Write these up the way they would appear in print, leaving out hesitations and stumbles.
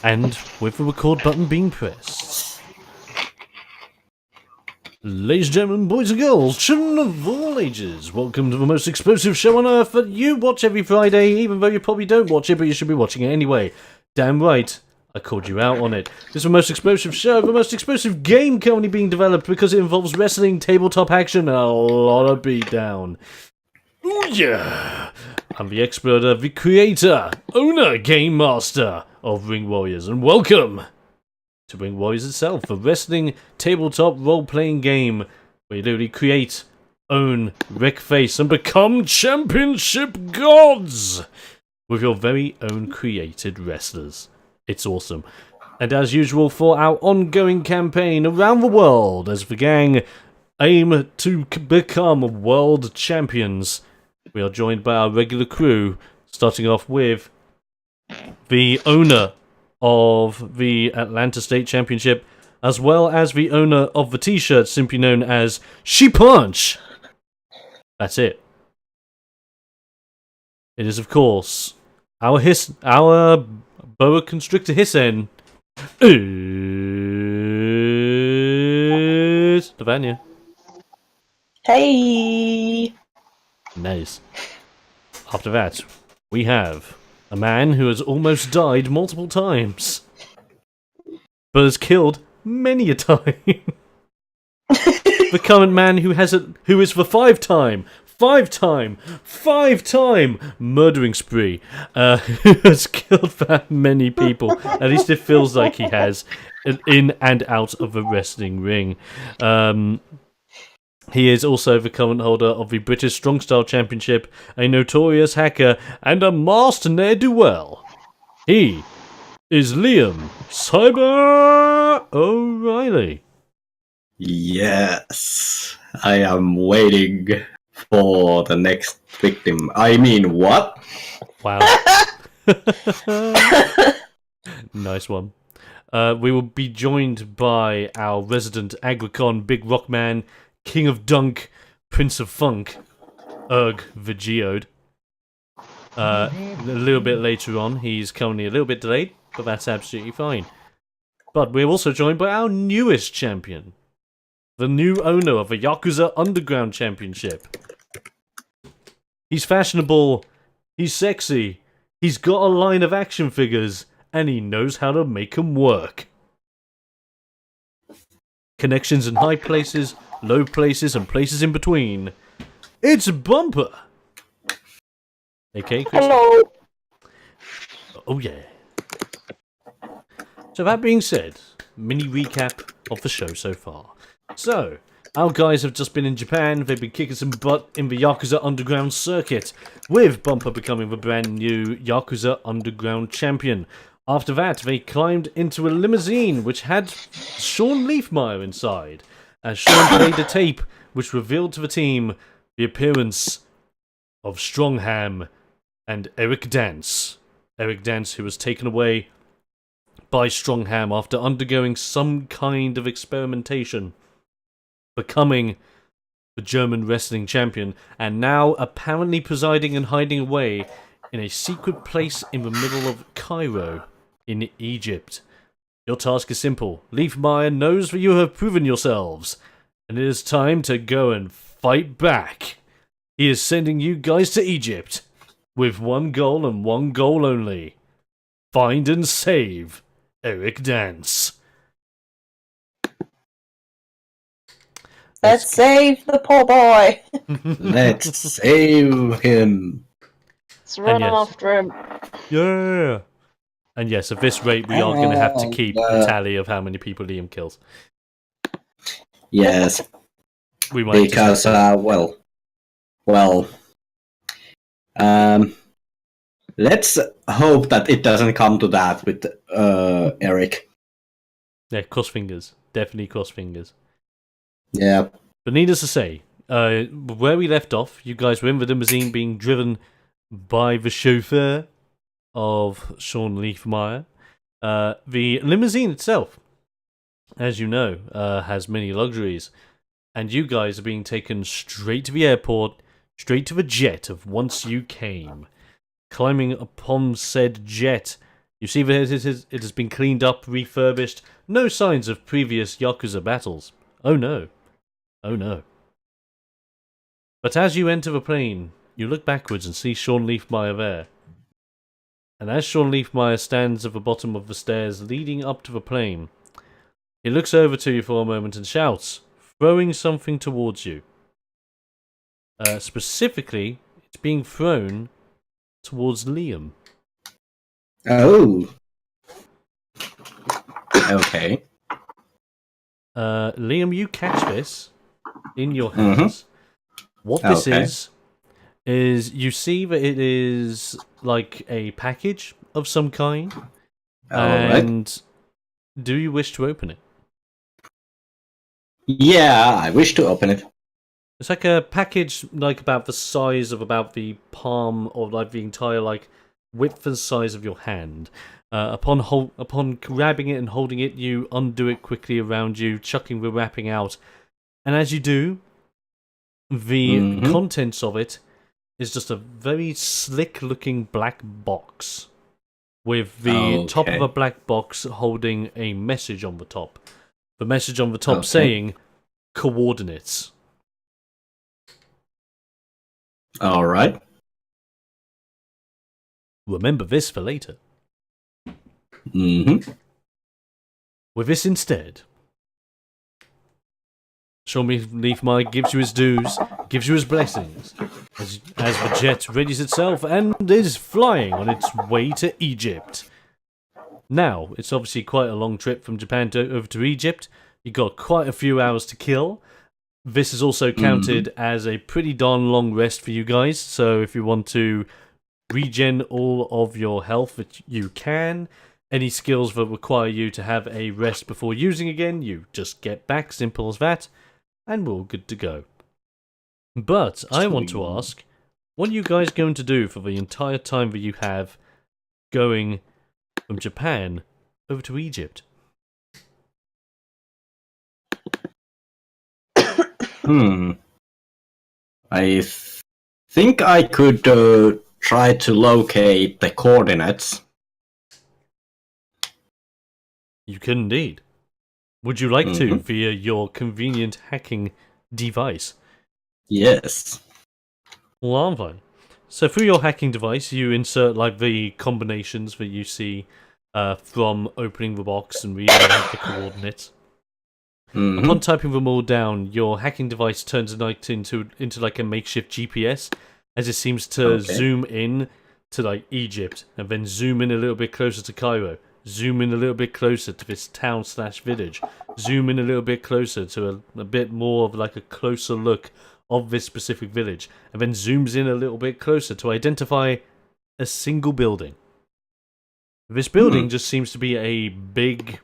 And with the record button being pressed. Ladies and gentlemen, boys and girls, children of all ages, welcome to the most explosive show on earth that you watch every Friday, even though you probably don't watch it, but you should be watching it anyway. Damn right, I called you out on it. This is the most explosive show, the most explosive game currently being developed because it involves wrestling, tabletop action, and a lot of beatdown. Ooh yeah! I'm TheXploder, the creator, owner, game master of Ring Warriors, and welcome to Ring Warriors itself, a wrestling tabletop role-playing game where you literally create, own, wreck face, and become championship gods with your very own created wrestlers. It's awesome. And as usual for our ongoing campaign around the world as the gang aim to become world champions, we are joined by our regular crew, starting off with the owner of the Atlanta State Championship, as well as the owner of the t-shirt simply known as She Punch. That's it. It is, of course, our boa constrictor Hissen. It's Lavanya. Hey! Nice. After that, we have a man who has almost died multiple times, but has killed many a time. The current man who is the five-time murdering spree, who has killed that many people. At least it feels like he has, in and out of the wrestling ring. He is also the current holder of the British Strong Style Championship, a notorious hacker, and a master ne'er-do-well. He is Liam Cyber O'Reilly. Yes, I am waiting for the next victim. I mean, what? Wow. Nice one. We will be joined by our resident Agricon Big Rock Man, King of Dunk, Prince of Funk, Erg the Geode. A little bit later on, he's currently a little bit delayed, but that's absolutely fine. But we're also joined by our newest champion, the new owner of the Yakuza Underground Championship. He's fashionable, he's sexy, he's got a line of action figures, and he knows how to make them work. Connections in high places, low places, and places in between. It's Bumper! Okay, Chris? Hello! Oh yeah. So that being said, mini recap of the show so far. So, our guys have just been in Japan, they've been kicking some butt in the Yakuza Underground circuit, with Bumper becoming the brand new Yakuza Underground champion. After that, they climbed into a limousine which had Sean Leafmeyer inside, as Sean played a tape which revealed to the team the appearance of Strongham and Eric Dance. Eric Dance, who was taken away by Strongham after undergoing some kind of experimentation, becoming the German wrestling champion, and now apparently presiding and hiding away in a secret place in the middle of Cairo in Egypt. Your task is simple. Leafmeyer knows that you have proven yourselves, and it is time to go and fight back. He is sending you guys to Egypt with one goal and one goal only. Find and save Eric Dance. Let's save the poor boy! Let's save him. Let's run yes. after him. Yeah. And yes, at this rate, we are going to have to keep the tally of how many people Liam kills. Yes, We might because, let's hope that it doesn't come to that with Eric. Yeah, cross fingers. Definitely cross fingers. Yeah. But needless to say, where we left off, you guys were in the limousine being driven by the chauffeur of Sean Leafmeyer. The limousine itself, as you know, has many luxuries, and you guys are being taken straight to the airport, straight to the jet of Once You Came. Climbing upon said jet, You see that it has been cleaned up, refurbished. No signs of previous Yakuza battles. Oh no. Oh no. But as you enter the plane, you look backwards and see Sean Leafmeyer there. And as Sean Leafmeyer stands at the bottom of the stairs leading up to the plane, he looks over to you for a moment and shouts, throwing something towards you. Specifically, it's being thrown towards Liam. Oh. Okay. Liam, you catch this in your hands. What this is you see that it is like a package of some kind. And do you wish to open it? Yeah, I wish to open it. It's like a package like about the size of about the palm or like the entire like width and size of your hand. Upon grabbing it and holding it, you undo it quickly around you, chucking the wrapping out. And as you do, the contents of it is just a very slick-looking black box with the top of a black box holding a message on the top. The message on the top saying, coordinates. Alright. Remember this for later. Mm-hmm. With this instead, Sean Leafmeyer gives you his dues, gives you his blessings, as the jet readies itself and is flying on its way to Egypt. Now, it's obviously quite a long trip from Japan over to Egypt. You've got quite a few hours to kill. This is also counted as a pretty darn long rest for you guys, so if you want to regen all of your health that you can, any skills that require you to have a rest before using again, you just get back, simple as that, and we're all good to go. But I want to ask, what are you guys going to do for the entire time that you have going from Japan over to Egypt? I think I could try to locate the coordinates. You can indeed. Would you like to via your convenient hacking device? Yes. Well, fine. So through your hacking device, you insert like the combinations that you see from opening the box and reading out the coordinates. Upon typing them all down, your hacking device turns into like a makeshift GPS, as it seems to zoom in to like Egypt, and then zoom in a little bit closer to Cairo, zoom in a little bit closer to this town/village, zoom in a little bit closer to a bit more of like a closer look of this specific village, and then zooms in a little bit closer to identify a single building. This building just seems to be a big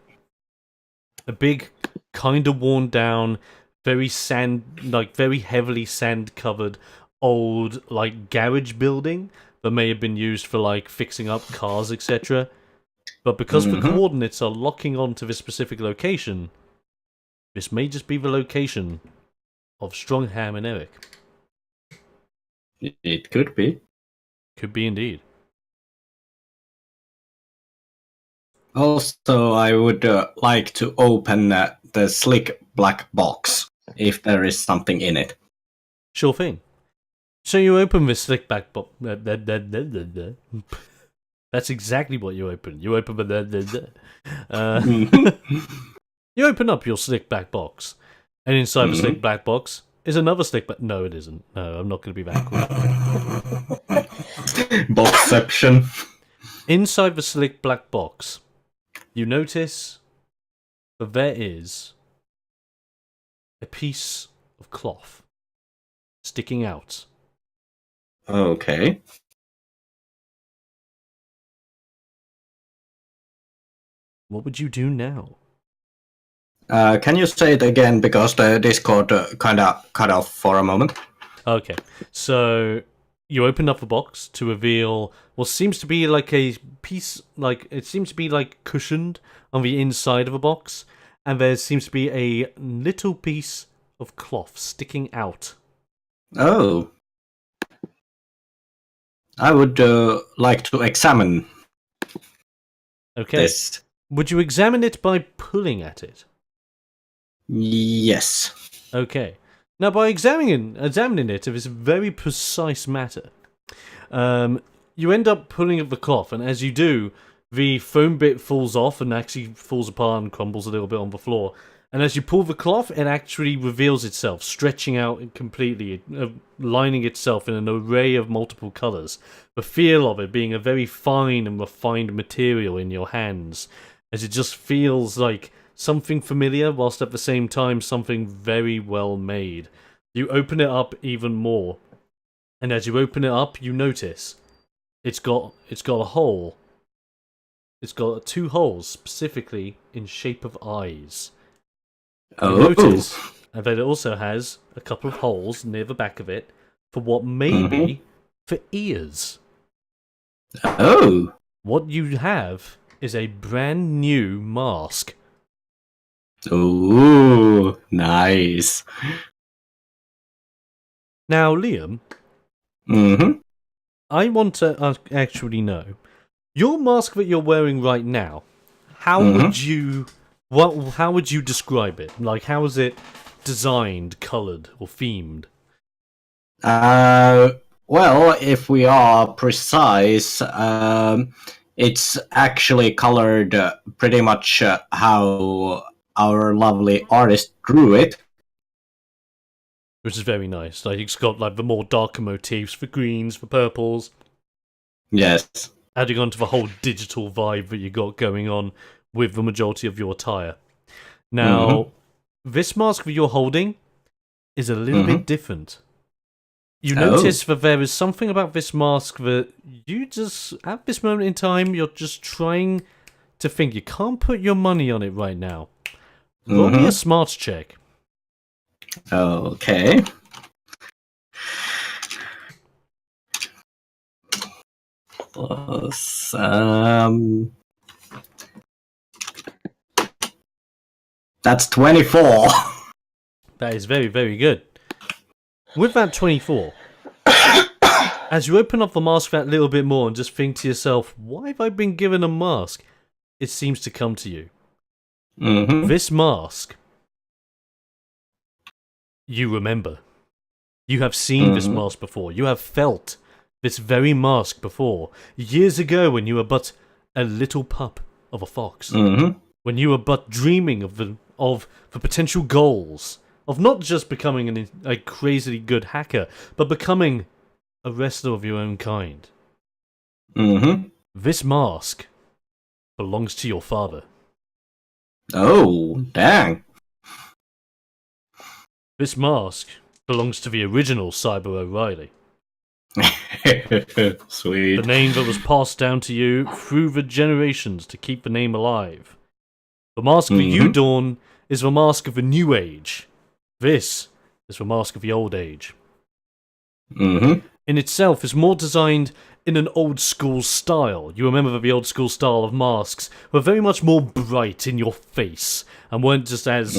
kind of worn down, very heavily sand covered old like garage building that may have been used for like fixing up cars, etc. But because the coordinates are locking onto this specific location, this may just be the location of Strongham and Eric. It could be. Could be indeed. Also, I would like to open the slick black box, if there is something in it. Sure thing. So you open this slick back box. That's exactly what you open. You open you open up your slick black box, and inside the slick black box is another slick black. No, it isn't. No, I'm not going to be that quick. Boxception. Inside the slick black box, you notice that there is a piece of cloth sticking out. Okay. What would you do now? Can you say it again, because the Discord kind of cut off for a moment? Okay, so you open up the box to reveal what seems to be like a piece, like it seems to be like cushioned on the inside of a box, and there seems to be a little piece of cloth sticking out. Oh. I would like to examine Okay. this. Would you examine it by pulling at it? Yes. Okay. Now, by examining it, if it's a very precise matter, you end up pulling at the cloth, and as you do, the foam bit falls off and actually falls apart and crumbles a little bit on the floor. And as you pull the cloth, it actually reveals itself, stretching out completely, lining itself in an array of multiple colours. The feel of it being a very fine and refined material in your hands, as it just feels like something familiar, whilst at the same time something very well made. You open it up even more, and as you open it up, you notice it's got a hole. It's got 2 holes specifically in shape of eyes. You notice that it also has a couple of holes near the back of it for what may be for ears. Oh. What you have is a brand new mask. Ooh, nice. Now, Liam, Mm-hmm. I want to actually know, your mask that you're wearing right now, how would you describe it? Like, how is it designed, coloured, or themed? Well, if we are precise, it's actually colored pretty much how our lovely artist drew it. Which is very nice. Like, it's got like the more darker motifs, the greens, the purples, Yes. adding on to the whole digital vibe that you got going on with the majority of your attire. Now, this mask that you're holding is a little bit different. You notice that there is something about this mask that you just, at this moment in time, you're just trying to think. You can't put your money on it right now. Roll me a smarts check. Okay. Plus, that's 24. That is very, very good. With that 24, as you open up the mask that little bit more and just think to yourself, why have I been given a mask? It seems to come to you. This mask, you remember. You have seen this mask before. You have felt this very mask before. Years ago when you were but a little pup of a fox. When you were but dreaming of the potential goals of not just becoming a crazily good hacker, but becoming a wrestler of your own kind. This mask belongs to your father. Oh, dang. This mask belongs to the original Cyber O'Reilly. Sweet. The name that was passed down to you through the generations to keep the name alive. The mask that you don is the mask of the new age. This is the mask of the old age. In itself, it's more designed in an old school style. You remember that the old school style of masks were very much more bright in your face and weren't just as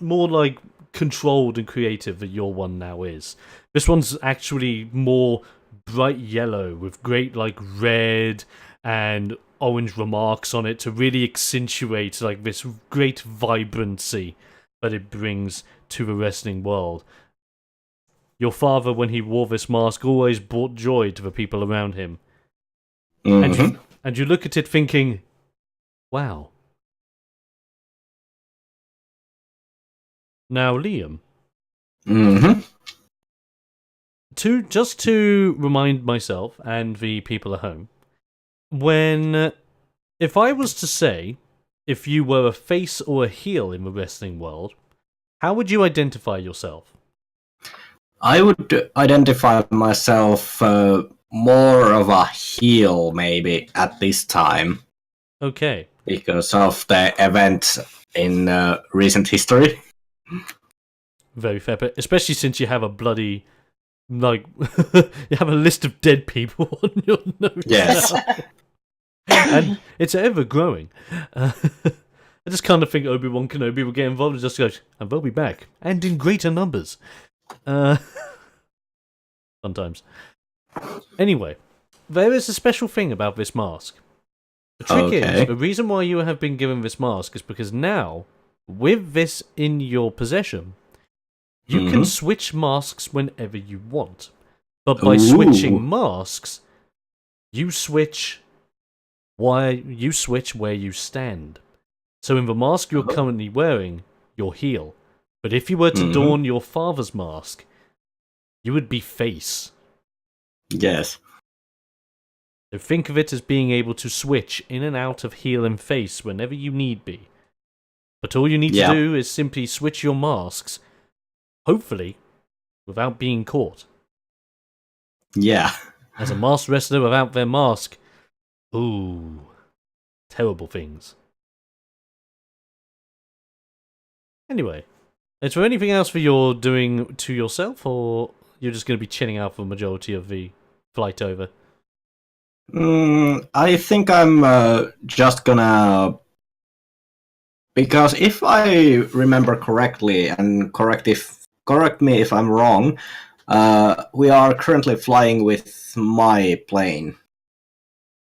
more like controlled and creative that your one now is. This one's actually more bright yellow with great like red and orange remarks on it to really accentuate like this great vibrancy that it brings to the wrestling world. Your father, when he wore this mask, always brought joy to the people around him. And you look at it thinking, wow. Now, Liam. Just to remind myself and the people at home, if I was to say if you were a face or a heel in the wrestling world, how would you identify yourself? I would identify myself more of a heel, maybe, at this time. Okay. Because of the events in recent history. Very fair, but especially since you have a bloody, like, you have a list of dead people on your notes. Yes. And it's ever growing. I just kind of think Obi-Wan Kenobi will get involved and just go, and they'll be back. And in greater numbers. Sometimes. Anyway, there is a special thing about this mask. The trick Okay. is, the reason why you have been given this mask is because now, with this in your possession, you can switch masks whenever you want. But by switching masks, you switch where you stand. So in the mask you're currently wearing, you're heel. But if you were to don your father's mask, you would be face. Yes. So think of it as being able to switch in and out of heel and face whenever you need be. But all you need to do is simply switch your masks, hopefully, without being caught. Yeah. As a masked wrestler without their mask, ooh, terrible things. Anyway, is there anything else that you're doing to yourself, or you're just going to be chilling out for the majority of the flight over? I think I'm just gonna... Because if I remember correctly, and correct me if I'm wrong, we are currently flying with my plane.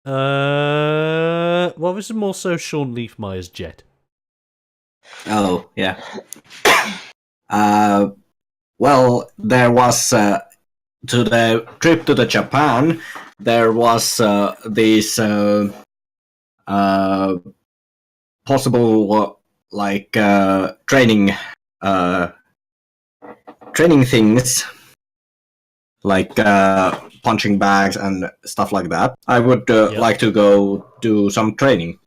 Well, this is more so Sean Leafmeyer's jet. Oh, yeah. Well, there was to the trip to the Japan. There was these possible training things, like punching bags and stuff like that. I would like to go do some training.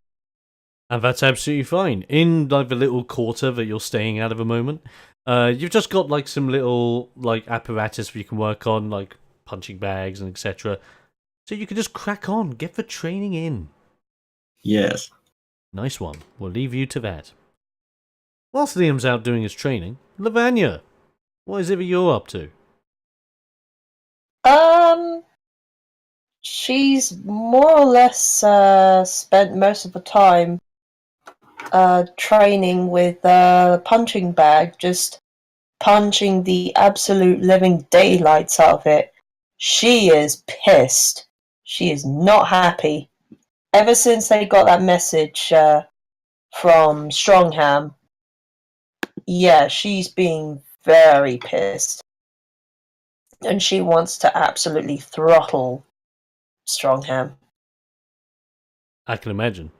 And that's absolutely fine. In like the little quarter that you're staying at the moment, you've just got like some little like apparatus that you can work on, like punching bags and etc. So you can just crack on, get the training in. Yes. Nice one. We'll leave you to that. Whilst Liam's out doing his training, Lavanya, what is it that you're up to? She's more or less spent most of the time training with a punching bag, just punching the absolute living daylights out of it. She is pissed. She is not happy. Ever since they got that message from Strongham, yeah, she's being very pissed. And she wants to absolutely throttle Strongham. I can imagine.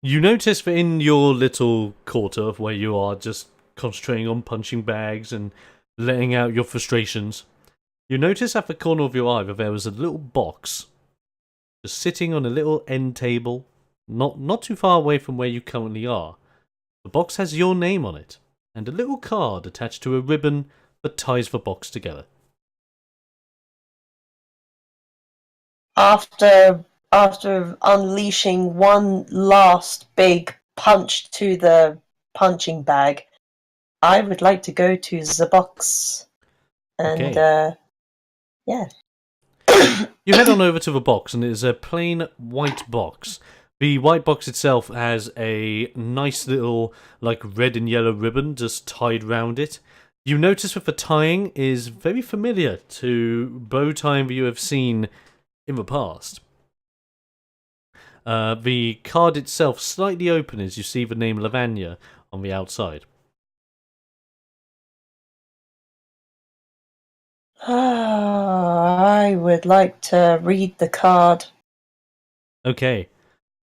You notice that in your little quarter where you are just concentrating on punching bags and letting out your frustrations, you notice at the corner of your eye that there was a little box just sitting on a little end table, not too far away from where you currently are. The box has your name on it, and a little card attached to a ribbon that ties the box together. After unleashing one last big punch to the punching bag, I would like to go to the box. And, yeah. You head on over to the box, and it is a plain white box. The white box itself has a nice little, like, red and yellow ribbon just tied round it. You notice that the tying is very familiar to bow tying that you have seen in the past. The card itself slightly open as you see the name Lavanya on the outside. I would like to read the card. Okay.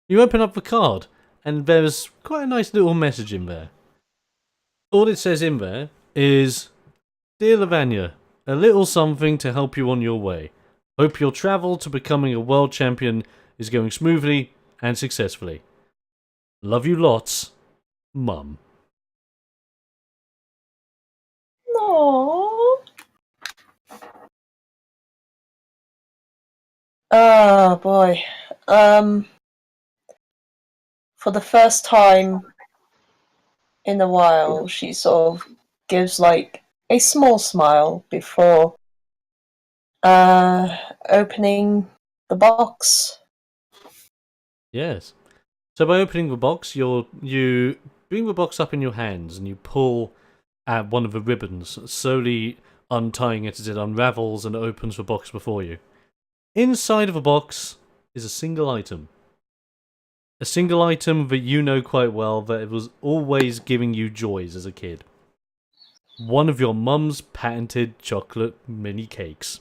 You open up the card, and there's quite a nice little message in there. All it says in there is, "Dear Lavanya, a little something to help you on your way. Hope your travel to becoming a world champion is going smoothly and successfully. Love you lots, Mum." Aww. Oh boy. For the first time in a while, she sort of gives like a small smile before opening the box. Yes. So by opening the box, you bring the box up in your hands and you pull at one of the ribbons, slowly untying it as it unravels and opens the box before you. Inside of the box is a single item. A single item that you know quite well that it was always giving you joys as a kid. One of your mum's patented chocolate mini cakes.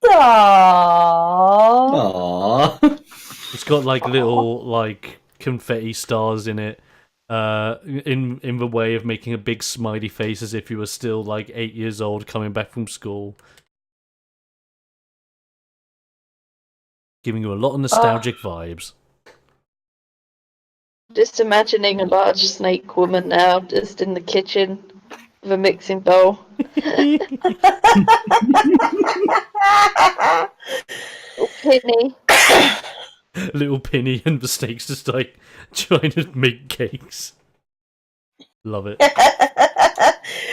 Aww. Aww. It's got like little like confetti stars in it. In the way of making a big smiley face as if you were still like 8 years old coming back from school. Giving you a lot of nostalgic vibes. Just imagining a large snake woman now, just in the kitchen with a mixing bowl. Oh, Penny. Little Penny and the snakes just like trying to make cakes. Love it.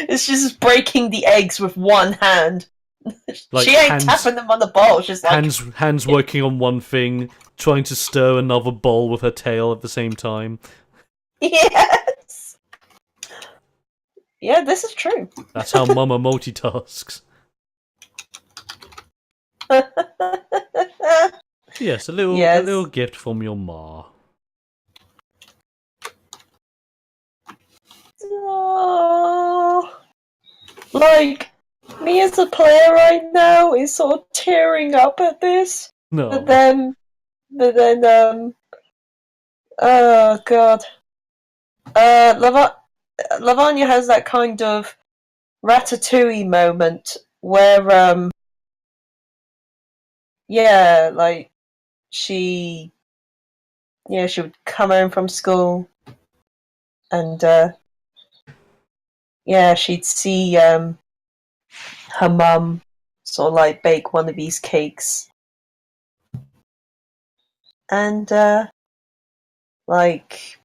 It's just breaking the eggs with one hand. Like she ain't tapping them on the bowl. She's like hands working on one thing, trying to stir another bowl with her tail at the same time. Yes. Yeah, this is true. That's how Mama multitasks. Yes, a little gift from your ma. Oh, like me as a player right now is sort of tearing up at this. No. But then, oh god, Lavanya has that kind of Ratatouille moment where, yeah, like she would come home from school, and yeah, she'd see her mum sort of like bake one of these cakes, and like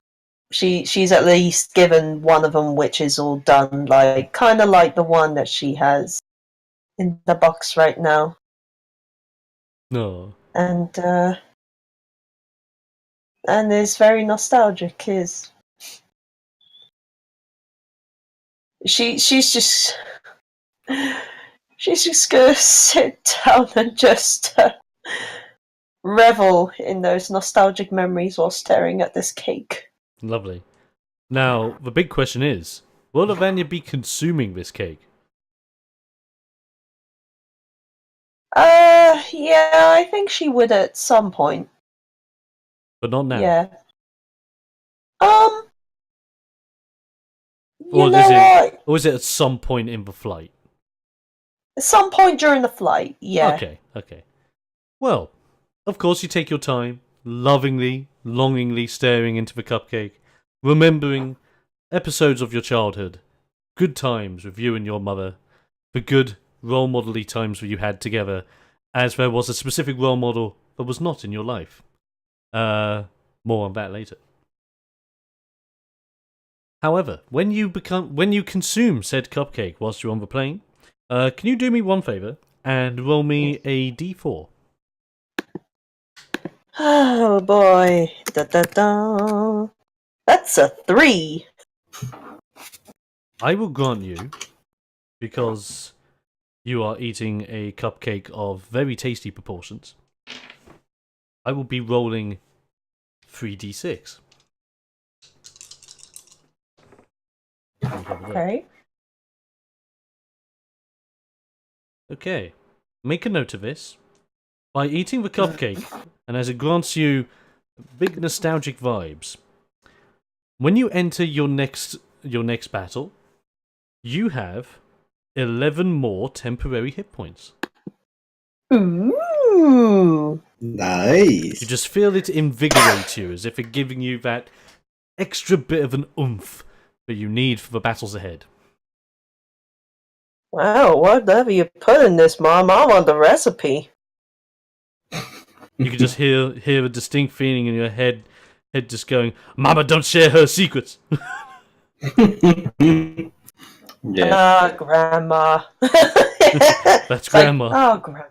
she's at least given one of them, which is all done, like kind of like the one that she has in the box right now. No. And it's very nostalgic. Is she's just gonna sit down and just revel in those nostalgic memories while staring at this cake. Lovely. Now, the big question is, will Lavanya be consuming this cake? Yeah, I think she would at some point. But not now. Yeah. Or You know what? Or is it at some point in the flight? At some point during the flight, yeah. Okay. Well, of course you take your time, lovingly, longingly staring into the cupcake, remembering episodes of your childhood, good times with you and your mother, the good role model-y times that you had together, as there was a specific role model that was not in your life. More on that later. However, when you consume said cupcake whilst you're on the plane, can you do me one favour and roll me a d4? Oh boy. Da. That's a 3. I will grant you, because you are eating a cupcake of very tasty proportions, I will be rolling 3d6. Okay. Okay, make a note of this. By eating the cupcake, and as it grants you big nostalgic vibes, when you enter your next battle, you have 11 more temporary hit points. Ooh. Nice. You just feel it invigorate you, as if it's giving you that extra bit of an oomph that you need for the battles ahead. Wow, whatever you put in this, Mom, I want the recipe. You can just hear a distinct feeling in your head just going, "Mama, don't share her secrets." Yeah. Grandma. That's Grandma. Like, oh, Grandma.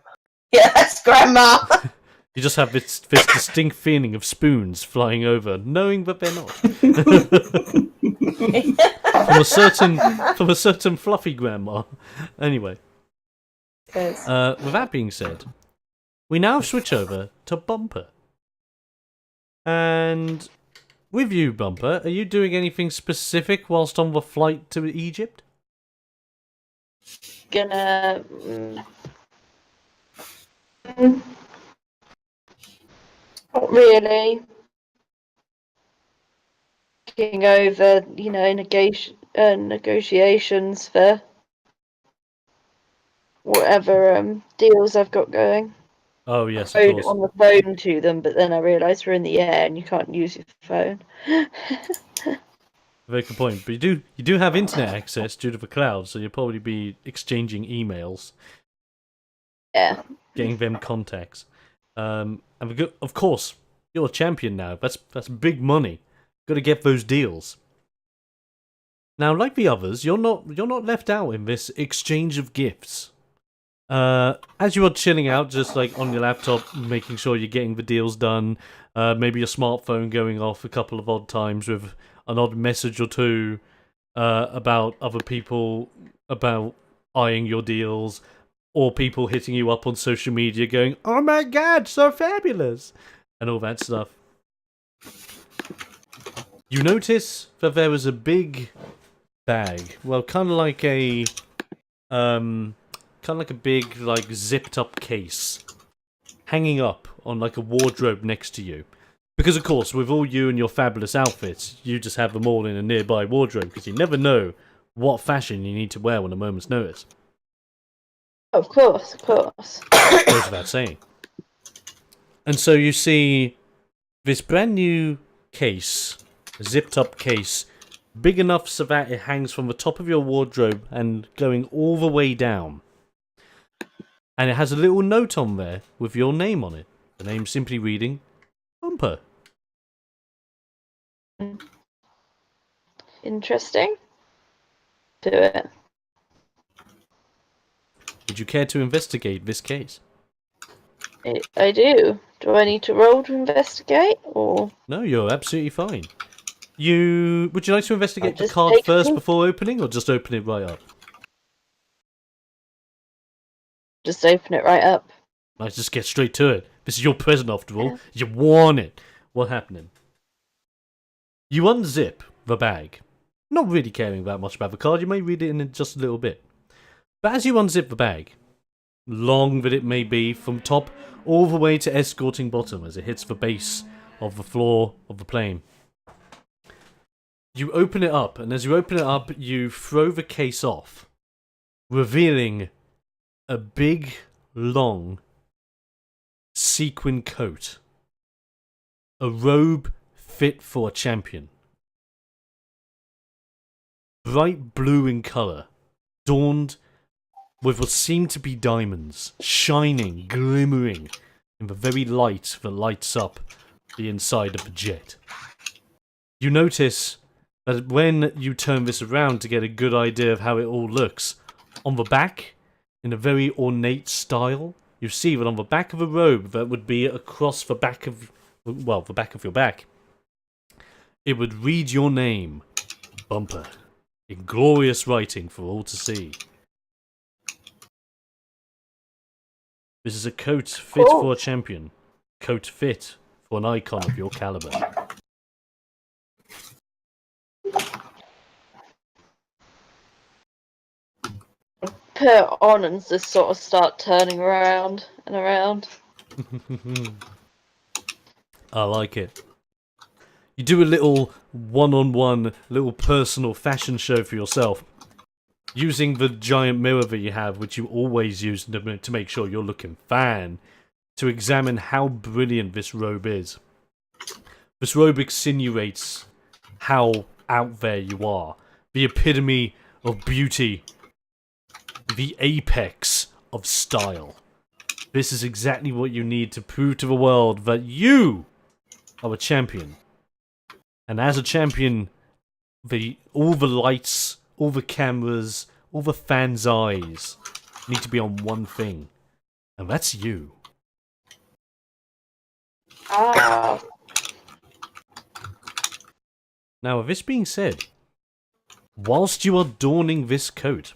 Yeah, that's Grandma. You just have this distinct feeling of spoons flying over, knowing that they're not. from a certain fluffy grandma. Anyway, Yes. with that being said, we now switch over to Bumper. And with you, Bumper, are you doing anything specific whilst on the flight to Egypt? Gonna. Not really. Looking over, negotiations for whatever deals I've got going. Oh, yes, of Phone course. on the phone to them, but then I realised we're in the air and you can't use your phone. Very good point. But you do have internet access due to the cloud, so you'll probably be exchanging emails. Yeah. Getting them contacts. And of course, you're a champion now. That's big money. Got to get those deals. Now, like the others, you're not left out in this exchange of gifts. As you are chilling out, just like on your laptop, making sure you're getting the deals done. Maybe your smartphone going off a couple of odd times with an odd message or two about other people about eyeing your deals. Or people hitting you up on social media going, "Oh my god, so fabulous!" and all that stuff. You notice that there was a big bag. Well, kind of like a big, like, zipped up case. Hanging up on, like, a wardrobe next to you. Because, of course, with all you and your fabulous outfits, you just have them all in a nearby wardrobe, because you never know what fashion you need to wear on a moment's notice. Of course. Goes without saying. And so you see this brand new case, a zipped up case, big enough so that it hangs from the top of your wardrobe and going all the way down. And it has a little note on there with your name on it. The name simply reading, Bumper. Interesting. Do it. Would you care to investigate this case? I do. Do I need to roll to investigate, or No, you're absolutely fine. Would you like to investigate the just card take first it. before opening, or just open it right up? just open it right up? Let's just get straight to it. This is your present after all. You won it. What's happening? You unzip the bag. Not really caring that much about the card. You may read it in just a little bit. But as you unzip the bag, long that it may be, from top all the way to escorting bottom as it hits the base of the floor of the plane, you open it up, and as you open it up, you throw the case off, revealing a big, long, sequin coat. A robe fit for a champion. Bright blue in colour, adorned with what seem to be diamonds, shining, glimmering in the very light that lights up the inside of the jet. You notice that when you turn this around to get a good idea of how it all looks, on the back, in a very ornate style, you see that on the back of a robe that would be across the back of, well, the back of your back, it would read your name, Bumper, in glorious writing for all to see. This is a coat fit for a champion. Coat fit for an icon of your caliber. Put it on and just sort of start turning around and around. I like it. You do a little one-on-one, little personal fashion show for yourself, using the giant mirror that you have, which you always use to make sure you're looking fine, to examine how brilliant this robe is. This robe insinuates how out there you are, the epitome of beauty, the apex of style. This is exactly what you need to prove to the world that you are a champion. And as a champion, all the lights, all the cameras, all the fans' eyes need to be on one thing. And that's you. Ah. Now, with this being said, whilst you are donning this coat,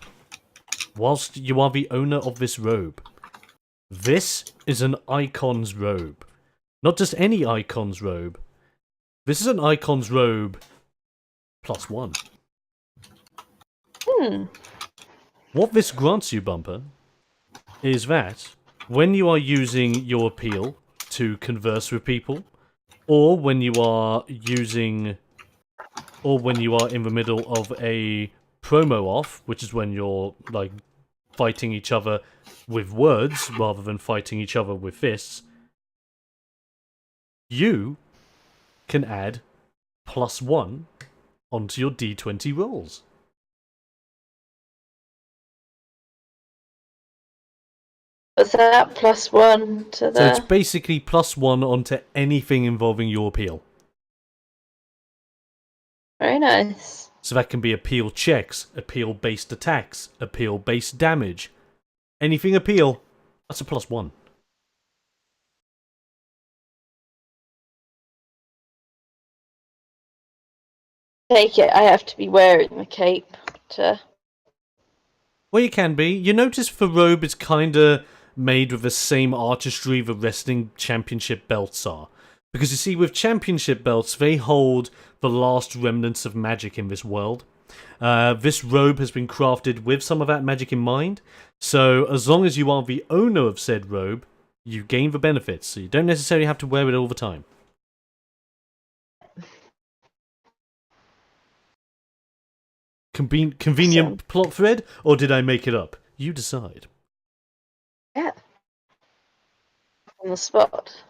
whilst you are the owner of this robe, this is an icon's robe. Not just any icon's robe, This is an icon's robe +1. What this grants you, Bumper, is that when you are using your appeal to converse with people, or when you are in the middle of a promo off, which is when you're like fighting each other with words rather than fighting each other with fists, you can add +1 onto your D20 rolls. Was that +1 to the... So it's basically +1 onto anything involving your appeal. Very nice. So that can be appeal checks, appeal-based attacks, appeal-based damage. Anything appeal, that's a +1. Take it, I have to be wearing the cape to... Well, you can be. You notice the robe is kinda made with the same artistry the wrestling championship belts are. Because you see, with championship belts, they hold the last remnants of magic in this world. This robe has been crafted with some of that magic in mind, so as long as you are the owner of said robe, you gain the benefits, so you don't necessarily have to wear it all the time. Convenient plot thread, or did I make it up? You decide. Yeah. On the spot.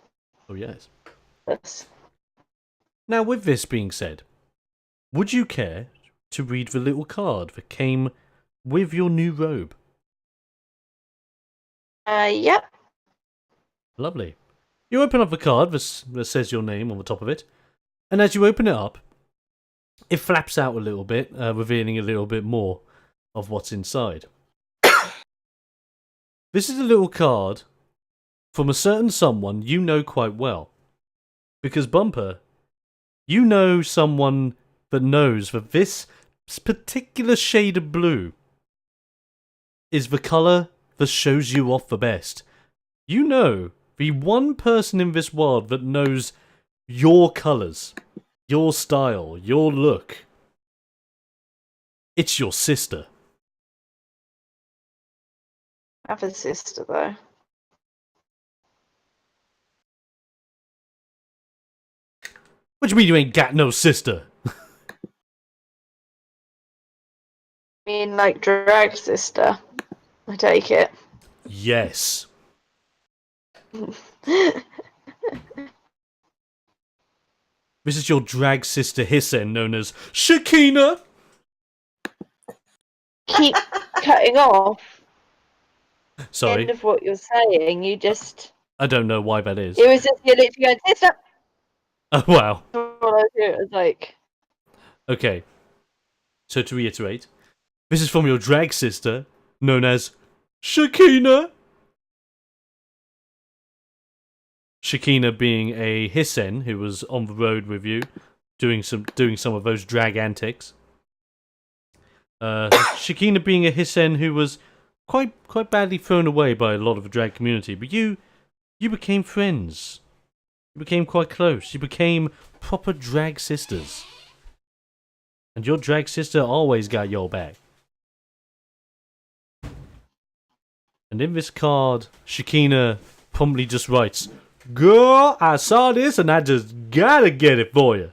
Oh yes. Yes. Now, with this being said, would you care to read the little card that came with your new robe? Yep. Lovely. You open up the card that says your name on the top of it, and as you open it up, it flaps out a little bit, revealing a little bit more of what's inside. This is a little card from a certain someone you know quite well. Because, Bumper, you know someone that knows that this particular shade of blue is the colour that shows you off the best. You know the one person in this world that knows your colours, your style, your look. It's your sister. I have a sister, though. What do you mean you ain't got no sister? I mean, like, drag sister. I take it. Yes. This is your drag sister Hissen, known as Shakina. Keep cutting off. Sorry, End of what you're saying. You just... I don't know why that is. It was just, you're literally going, sister! Oh, wow. All I do is like... Okay. So to reiterate, this is from your drag sister, known as Shakina. Shakina being a Hissen who was on the road with you, doing some of those drag antics. Shakina being a Hissen who was quite badly thrown away by a lot of the drag community, but you became friends. You became quite close. You became proper drag sisters. And your drag sister always got your back. And in this card, Shakina promptly just writes, "Girl, I saw this and I just gotta get it for you.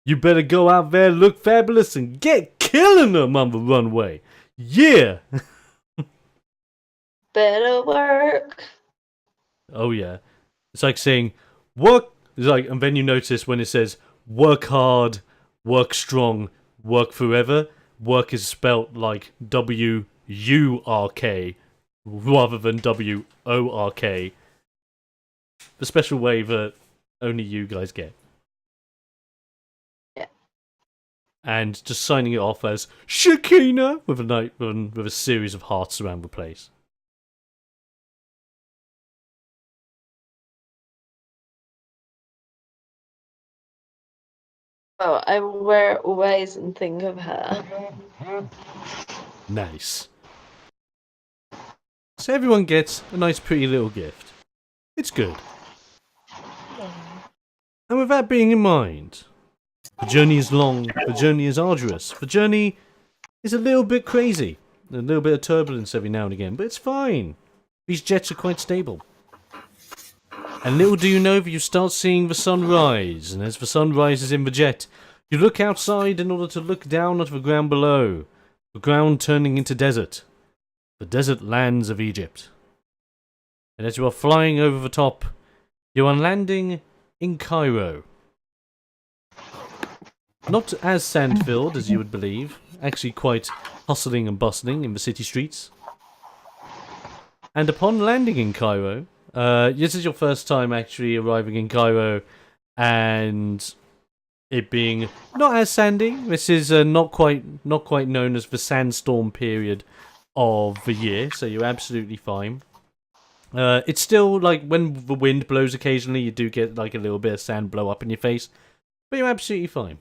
You better go out there, look fabulous, and get killing them on the runway. Yeah!" Better work. Oh yeah. It's like saying, work, it's like, and then you notice when it says, work hard, work strong, work forever, work is spelt like W-U-R-K rather than W-O-R-K. The special way that only you guys get. Yeah. And just signing it off as Shakina with a series of hearts around the place. Oh, I will wear it always and think of her. Nice. So everyone gets a nice pretty little gift. It's good. And with that being in mind, the journey is long, the journey is arduous, the journey is a little bit crazy, a little bit of turbulence every now and again, but it's fine. These jets are quite stable. And little do you know, you start seeing the sun rise, and as the sun rises in the jet, you look outside in order to look down at the ground below, the ground turning into desert, the desert lands of Egypt. And as you are flying over the top, you are landing in Cairo. Not as sand-filled as you would believe, actually quite hustling and bustling in the city streets. And upon landing in Cairo, this is your first time actually arriving in Cairo, and it being not as sandy. This is not quite known as the sandstorm period of the year, so you're absolutely fine. It's still like when the wind blows occasionally, you do get like a little bit of sand blow up in your face, but you're absolutely fine.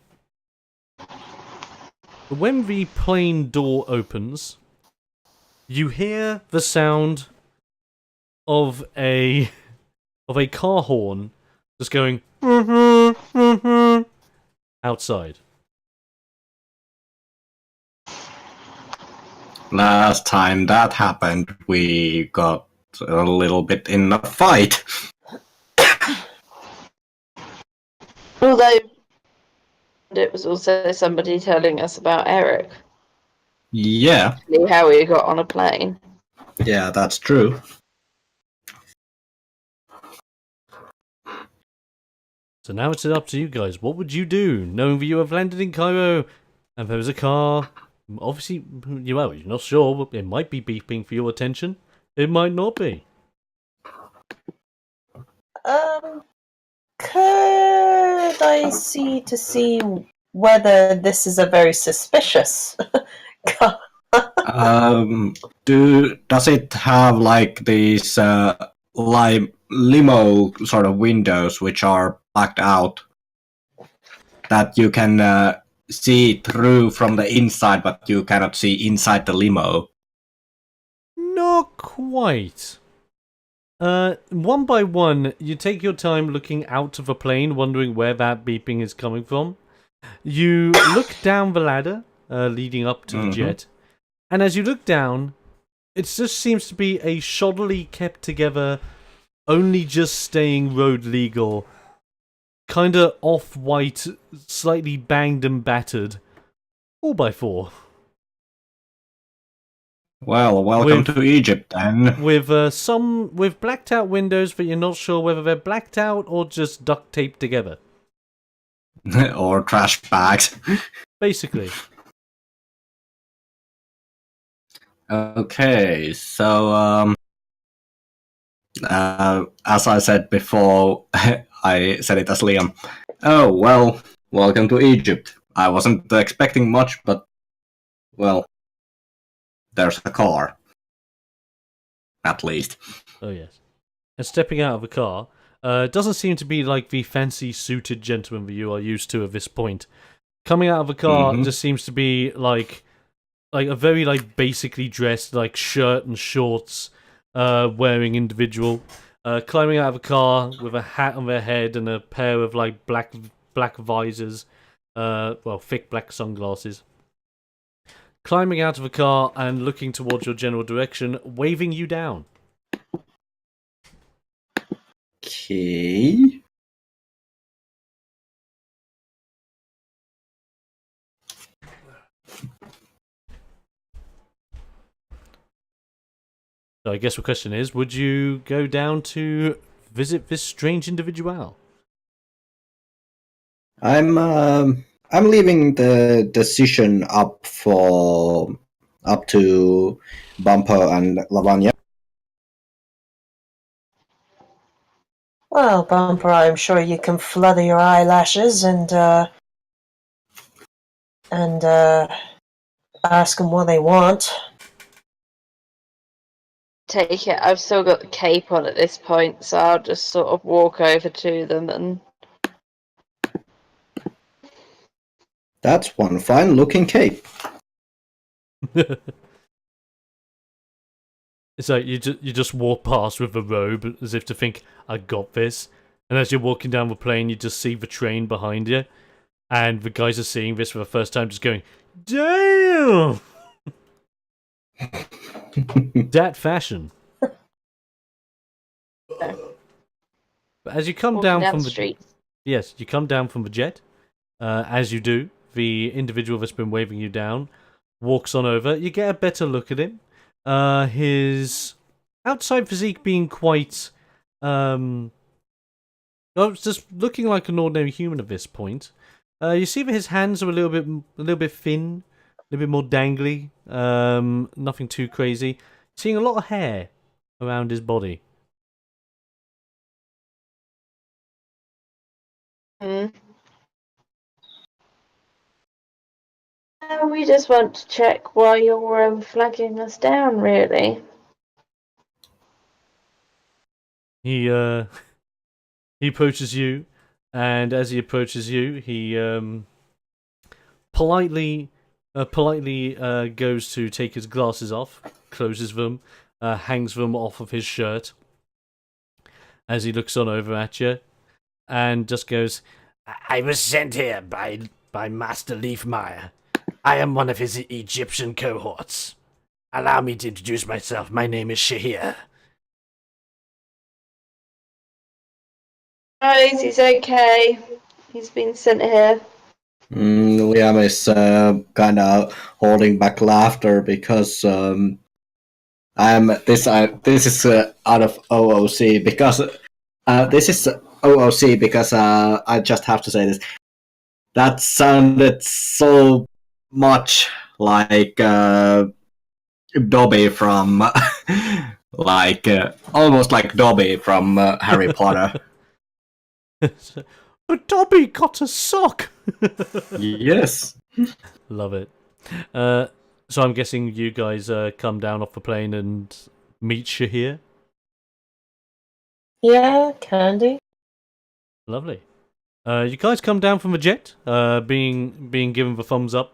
But when the plane door opens, you hear the sound of a car horn just going outside. Last time that happened, we got a little bit in a fight. Although it was also somebody telling us about Eric, Yeah, how he got on a plane. yeah, that's true. So now it's up to you guys. What would you do, knowing that you have landed in Cairo and there was a car? Obviously, you're not sure. It might be beeping for your attention. It might not be. Could I see whether this is a very suspicious car? Does it have like these limo sort of windows which are blacked out that you can see through from the inside, but you cannot see inside the limo? Not quite. One by one, you take your time looking out of the plane, wondering where that beeping is coming from. You look down the ladder leading up to the jet, and as you look down, it just seems to be a shoddily kept together, only just staying road legal, kinda off-white, slightly banged and battered 4x4. Well, welcome to Egypt then. With with blacked out windows, but you're not sure whether they're blacked out or just duct taped together. Or trash bags. Basically. Okay, so as I said before, I said it as Liam. Oh, well, welcome to Egypt. I wasn't expecting much, but, well, there's a car. At least. Oh, yes. And stepping out of the car, doesn't seem to be like the fancy suited gentleman that you are used to at this point. Coming out of the car just seems to be like a very like basically dressed like shirt and shorts wearing individual. Climbing out of a car with a hat on their head and a pair of like black visors, thick black sunglasses. Climbing out of a car and looking towards your general direction, waving you down. Okay. So I guess the question is, would you go down to visit this strange individual? I'm leaving the decision up to Bumper and Lavanya. Well, Bumper, I'm sure you can flutter your eyelashes and ask them what they want. Take it. I've still got the cape on at this point, so I'll just sort of walk over to them and. That's one fine looking cape. It's like you just walk past with the robe as if to think, I got this. And as you're walking down the plane, you just see the train behind you. And the guys are seeing this for the first time, just going, damn! That fashion. But as you come Walking down down from the the street. yes, you come down from the jet. As you do, the individual that's been waving you down walks on over. You get a better look at him. His outside physique being quite, well, it's just looking like an ordinary human at this point. You see that his hands are a little bit thin, a little bit more dangly. Nothing too crazy. Seeing a lot of hair around his body. Hmm. We just want to check why you're flagging us down, really. He he approaches you, and as he approaches you, he politely goes to take his glasses off, closes them, hangs them off of his shirt as he looks on over at you, and just goes, I was sent here by Master Leafmeyer. I am one of his Egyptian cohorts. Allow me to introduce myself. My name is Shahir. Guys, he's okay. He's been sent here. Liam is kind of holding back laughter because this is out of OOC because this is OOC because I just have to say this. That sounded so much like Dobby from like almost like Dobby from Harry Potter. But Dobby got a sock! Yes. Love it. So I'm guessing you guys come down off the plane and meet Shahir? Yeah, Candy. Lovely. You guys come down from the jet, being given the thumbs up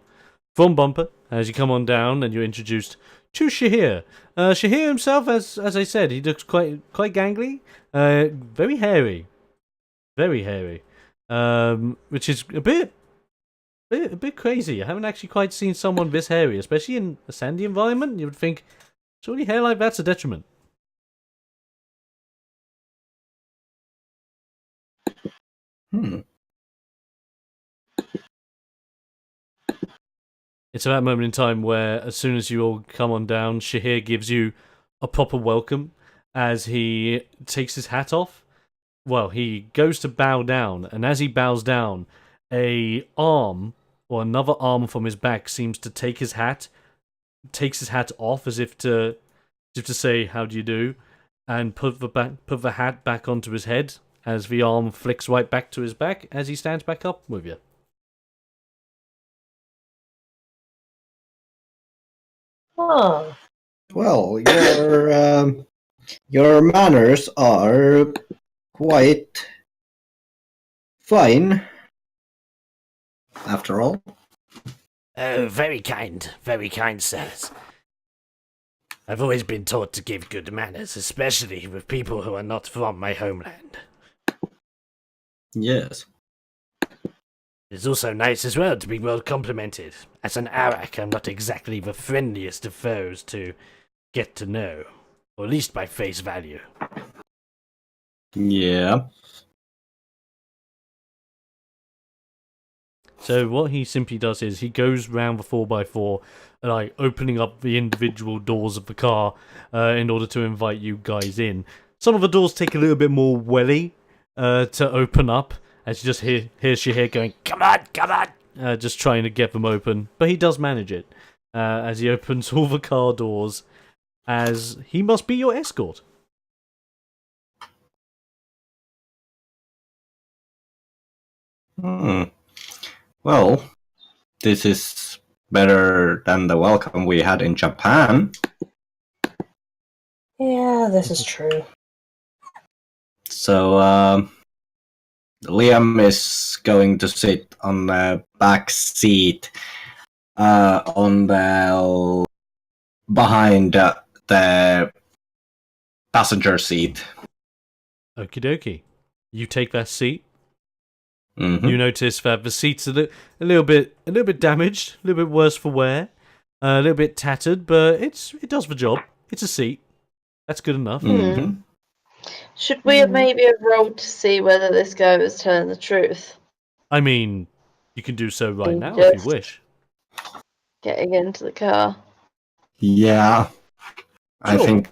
from Bumper as you come on down and you're introduced to Shahir. Shahir himself, as I said, he looks quite gangly, very hairy, which is a bit crazy. I haven't actually quite seen someone this hairy, especially in a sandy environment. You would think surely hair like that's a detriment. It's at that moment in time where, as soon as you all come on down, Shahir gives you a proper welcome as he takes his hat off. Well, he goes to bow down, and as he bows down, a arm or another arm from his back seems to takes his hat off as if to say how do you do, and put the hat back onto his head as the arm flicks right back to his back as he stands back up with you. Oh, Well, your manners are quite fine, after all. Oh, very kind, sirs. I've always been taught to give good manners, especially with people who are not from my homeland. Yes. It's also nice as well to be well complimented. As an Arak, I'm not exactly the friendliest of foes to get to know, or at least by face value. Yeah. So what he simply does is he goes round the 4x4, like opening up the individual doors of the car in order to invite you guys in. Some of the doors take a little bit more welly to open up, as you just hear Shahir going, come on, just trying to get them open. But he does manage it as he opens all the car doors, as he must be your escort. Well, this is better than the welcome we had in Japan. yeah, this is true. So, Liam is going to sit on the back seat, on the behind the passenger seat. Okie dokie. You take that seat. Mm-hmm. You notice that the seat's a little bit damaged, a little bit worse for wear, a little bit tattered, but it does the job. It's a seat. That's good enough. Mm-hmm. Should we have maybe have rolled to see whether this guy was telling the truth? I mean, you can do so right And now if you just wish. getting into the car. Yeah. I Sure. think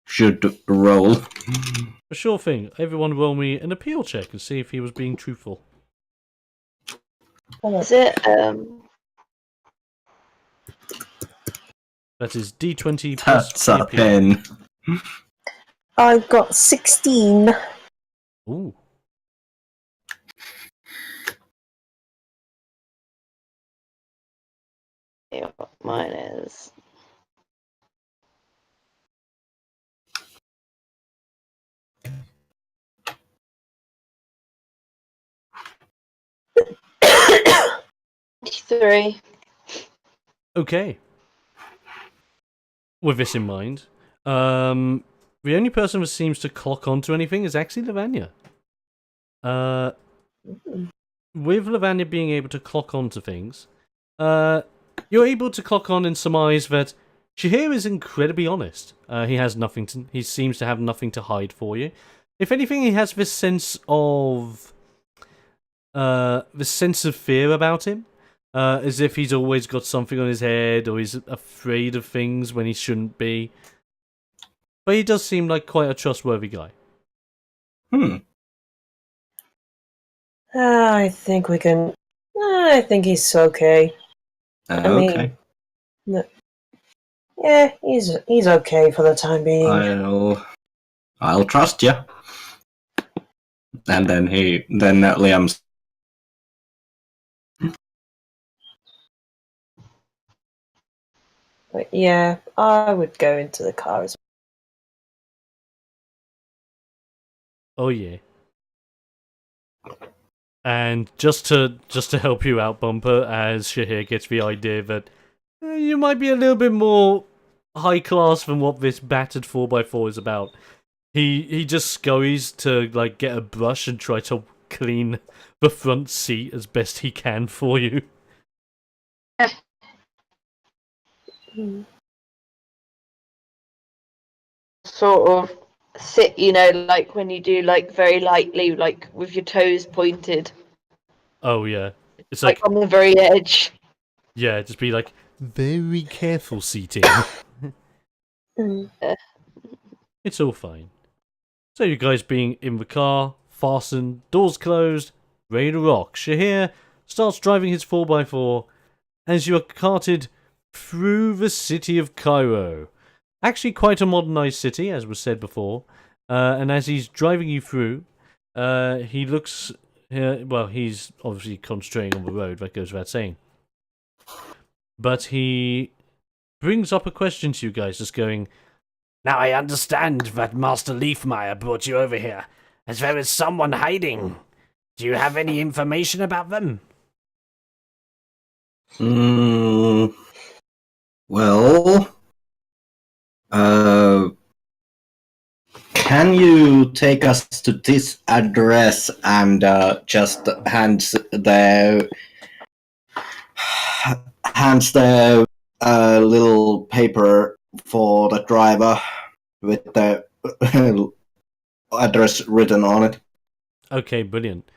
should roll. A sure thing. Everyone roll me an appeal check and see if he was being truthful. Is it That is D20 plus That's the a appeal. 10. I've got 16. Ooh. yeah, what mine is? Three. Okay. With this in mind, the only person that seems to clock onto anything is actually Lavanya. With Lavanya being able to clock onto things, you're able to clock on and surmise that Shahir is incredibly honest. He seems to have nothing to hide for you. If anything, he has this sense of fear about him. As if he's always got something on his head, or he's afraid of things when he shouldn't be. But he does seem like quite a trustworthy guy. I think we can. I think he's okay. I mean, Okay. yeah, he's okay for the time being. I'll trust you. And then Liam's. But yeah, I would go into the car as Oh yeah. And just to help you out, Bumper, as Shahir gets the idea that you might be a little bit more high class than what this battered 4x4 is about. He just scurries to like get a brush and try to clean the front seat as best he can for you. Sort of sit, like when you do like very lightly, like with your toes pointed, Oh yeah. It's like on the very edge. yeah, just be like very careful seating. It's all fine. So you guys being in the car, fastened, doors closed, ready to rock. Shahir starts driving his 4x4 as you are carted through the city of Cairo. Actually quite a modernized city, as was said before. And as he's driving you through, he looks... well, he's obviously concentrating on the road, that goes without saying. But he brings up a question to you guys, just going, "Now I understand that Master Leafmeyer brought you over here, as there is someone hiding. Do you have any information about them?" Well, can you take us to this address and just hands the little paper for the driver with the address written on it? Okay, brilliant.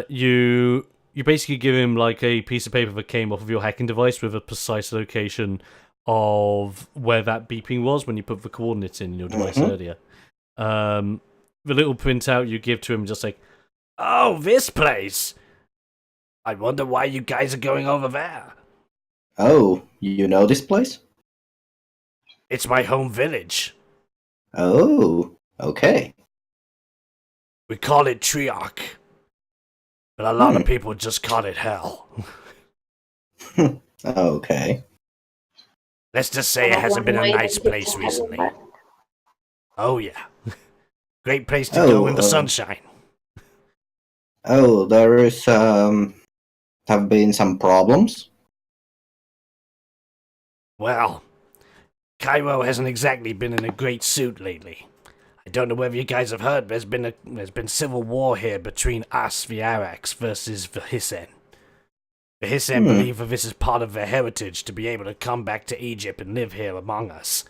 You basically give him like a piece of paper that came off of your hacking device with a precise location of where that beeping was when you put the coordinates in your device earlier. The little printout you give to him, just like, "Oh, this place. I wonder why you guys are going over there. Oh, you know this place? It's my home village. Oh, okay. We call it Triarch, but a lot of people just call it hell. Okay. Let's just say it hasn't been a nice place recently. Oh yeah. Great place to go in the sunshine. Oh, there is have been some problems. Well, Cairo hasn't exactly been in a great suit lately. I don't know whether you guys have heard, there's been civil war here between us, the Araks, versus the Hissen. The Hissen believe that this is part of their heritage to be able to come back to Egypt and live here among us,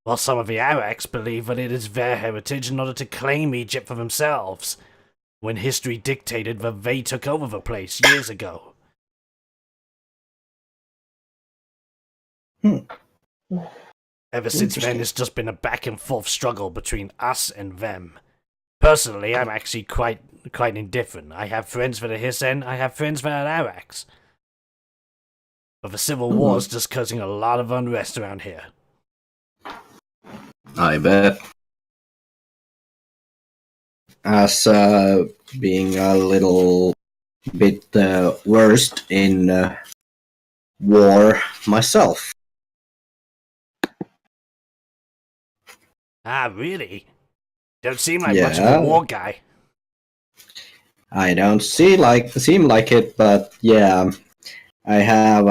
while some of the Araks believe that it is their heritage in order to claim Egypt for themselves, when history dictated that they took over the place years ago. Ever since then, it's just been a back and forth struggle between us and them. Personally, I'm actually quite indifferent. I have friends for the Hissen, I have friends for the Araks. But the civil war is just causing a lot of unrest around here. I bet. As being a little bit versed in war myself. Ah, really? Don't seem like much of a war guy. I don't seem like it, but yeah, I have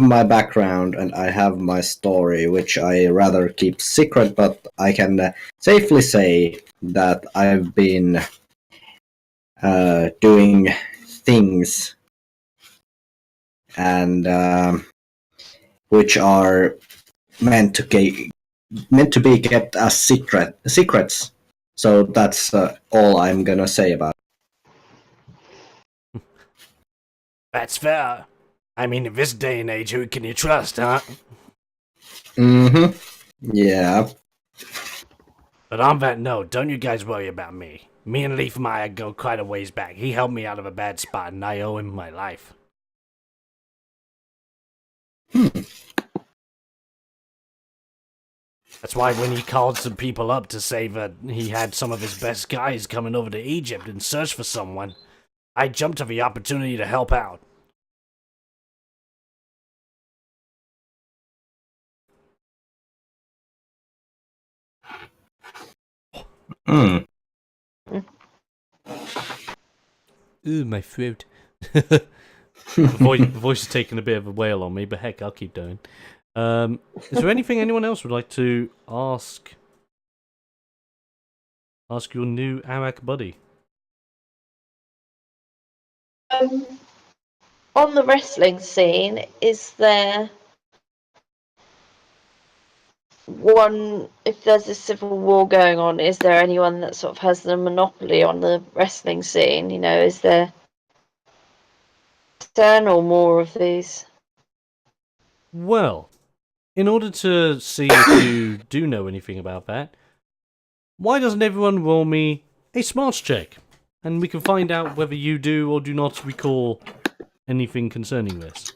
my background and I have my story, which I rather keep secret, but I can safely say that I've been doing things and which are meant to be kept as secrets. So that's all I'm gonna say about it. That's fair. I mean, in this day and age, who can you trust, huh? Yeah. But on that note, don't you guys worry about me. Me and Leaf Meyer go quite a ways back. He helped me out of a bad spot, and I owe him my life. That's why when he called some people up to say that he had some of his best guys coming over to Egypt in search for someone, I jumped to the opportunity to help out. Ooh, my throat. The voice is taking a bit of a wail on me, but heck, I'll keep doing. Is there anything anyone else would like to ask your new Arak buddy? On the wrestling scene, is there one, if there's a civil war going on, is there anyone that sort of has the monopoly on the wrestling scene? You know, is there 10 or more of these? Well, in order to see if you do know anything about that, why doesn't everyone roll me a smarts check? And we can find out whether you do or do not recall anything concerning this.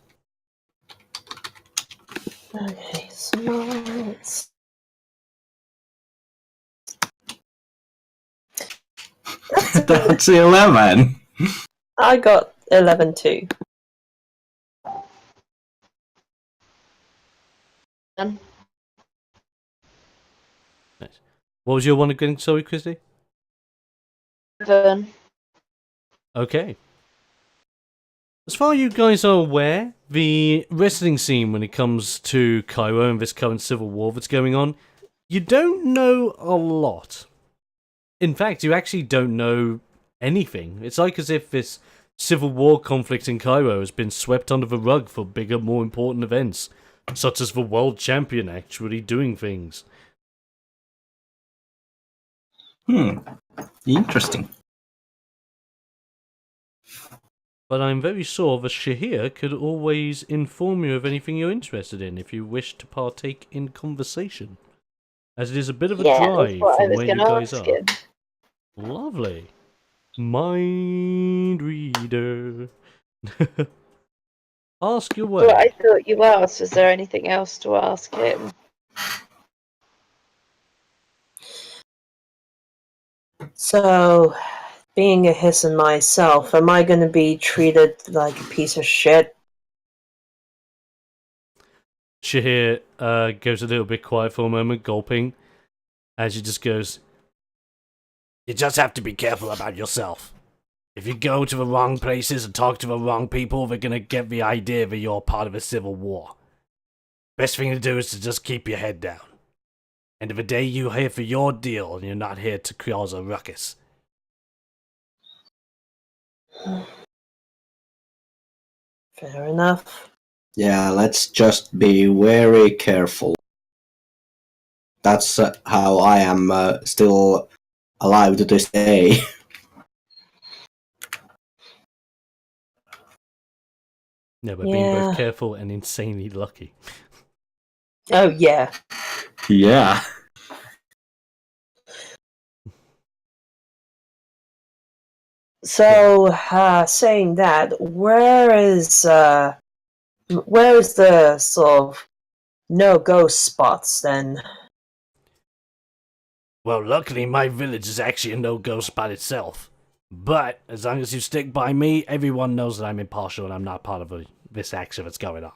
Okay, smarts. That's 11. I got 11 too. Nice. What was your one again, sorry, Christy? 7. Okay. As far as you guys are aware, the wrestling scene when it comes to Cairo and this current civil war that's going on, you don't know a lot. In fact, you actually don't know anything. It's like as if this civil war conflict in Cairo has been swept under the rug for bigger, more important events, such as the world champion actually doing things. Interesting. But I'm very sure that Shahir could always inform you of anything you're interested in if you wish to partake in conversation. As it is a bit of a drive from where you guys are. Him. Lovely. Mind reader. Ask your way. What I thought you asked, was there anything else to ask him? So, being a Hisson myself, am I going to be treated like a piece of shit? Shahir goes a little bit quiet for a moment, gulping, as he just goes, "You just have to be careful about yourself. If you go to the wrong places and talk to the wrong people, they're gonna get the idea that you're part of a civil war. Best thing to do is to just keep your head down. End of the day, you're here for your deal, and you're not here to cause a ruckus. Fair enough. Yeah, let's just be very careful. That's how I am still alive to this day. No, but being both Yeah. careful and insanely lucky. Oh, yeah. Yeah. So, saying that, where is the sort of no-go spots then? Well, luckily my village is actually a no-go spot itself. But as long as you stick by me, everyone knows that I'm impartial and I'm not part of this action that's going on.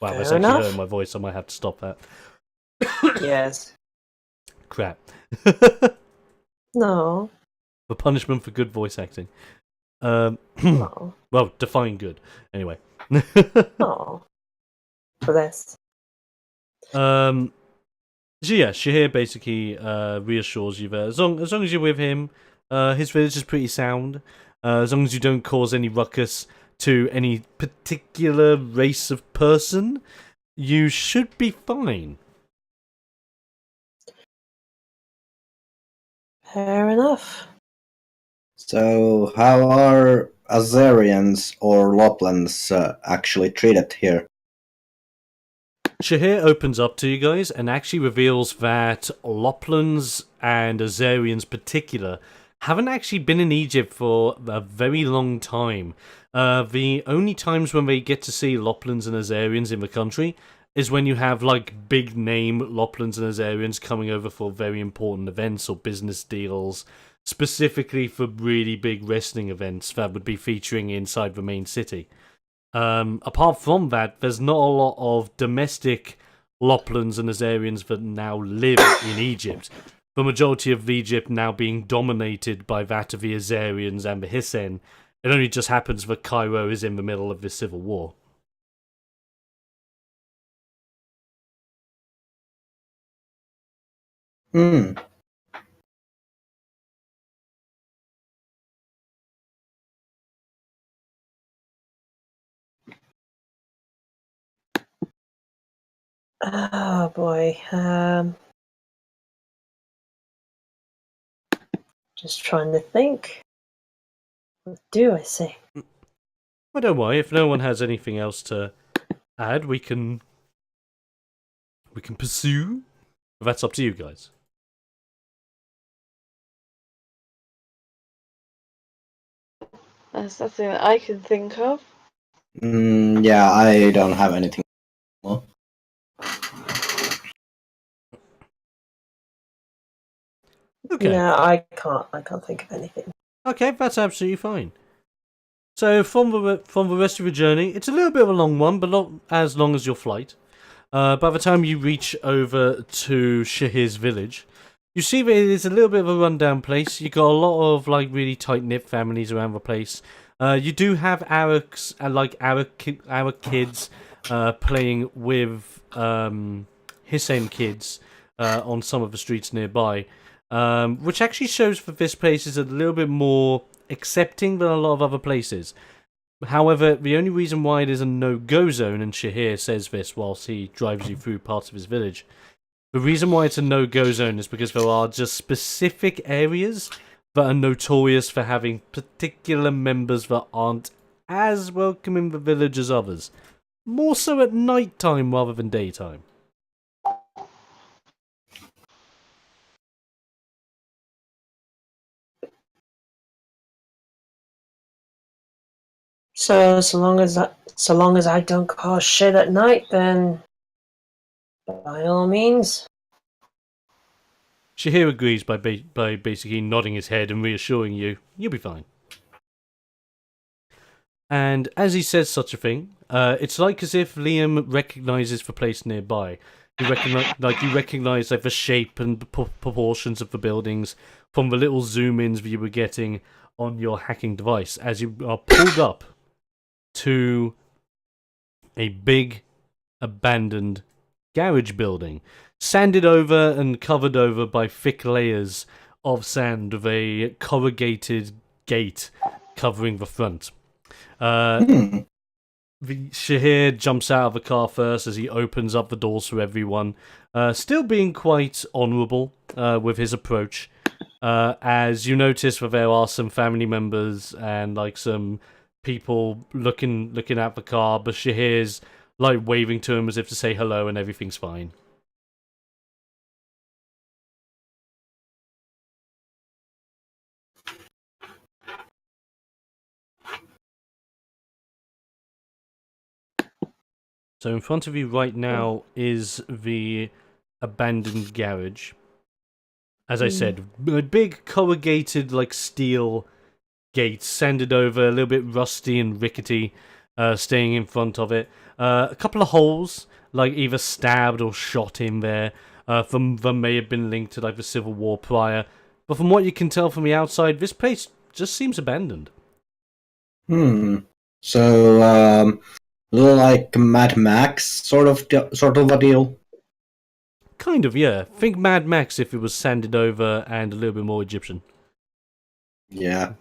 Wow, Fair that's actually enough. hurting my voice. I might have to stop that. Yes. Crap. No. The punishment for good voice acting. No. Well, define good. Anyway. No. Bless. So yeah, Shahir basically reassures you that as long as you're with him, his village is pretty sound. As long as you don't cause any ruckus to any particular race of person, you should be fine. Fair enough. So, how are Azerians or Loplands actually treated here? Shahir opens up to you guys and actually reveals that Loplands and Azerians particular haven't actually been in Egypt for a very long time. The only times when they get to see Loplands and Azerians in the country is when you have like big name Loplands and Azerians coming over for very important events or business deals, specifically for really big wrestling events that would be featuring inside the main city. Apart from that, there's not a lot of domestic Loplands and Azerians that now live in Egypt. The majority of Egypt now being dominated by that of the Azerians and the Hissen. It only just happens that Cairo is in the middle of this civil war. Hmm. Oh boy. Just trying to think. What do I say? Well, don't worry, if no one has anything else to add, we can pursue. That's up to you guys. That's nothing that I can think of. Yeah, I don't have anything more. Okay. No, I can't think of anything. Okay, that's absolutely fine. So from the rest of your journey, it's a little bit of a long one, but not as long as your flight. By the time you reach over to Shahir's village, you see that it is a little bit of a rundown place. You got a lot of like really tight knit families around the place. You do have Araks, Arak kids playing with Hissane kids on some of the streets nearby, which actually shows that this place is a little bit more accepting than a lot of other places. However, the only reason why it is a no-go zone, and Shahir says this whilst he drives you through parts of his village, the reason why it's a no-go zone is because there are just specific areas that are notorious for having particular members that aren't as welcome in the village as others. More so at night time rather than daytime. So long as I don't cause shit at night, then by all means. Shahir agrees by basically nodding his head and reassuring you, you'll be fine. And as he says such a thing, it's like as if Liam recognises the place nearby. You recognise like the shape and proportions of the buildings from the little zoom-ins that you were getting on your hacking device as you are pulled up to a big abandoned garage building, sanded over and covered over by thick layers of sand with a corrugated gate covering the front. Shahir jumps out of the car first as he opens up the doors for everyone, still being quite honourable with his approach. As you notice that there are some family members and like some people looking at the car, but Shahir's like waving to him as if to say hello and everything's fine. So in front of you right now is the abandoned garage. As I said, a big corrugated like steel gate, sanded over, a little bit rusty and rickety, staying in front of it. A couple of holes, like either stabbed or shot in there, from that may have been linked to like the Civil War prior. But from what you can tell from the outside, this place just seems abandoned. So, little like Mad Max sort of a deal. Kind of, yeah. Think Mad Max if it was sanded over and a little bit more Egyptian. Yeah.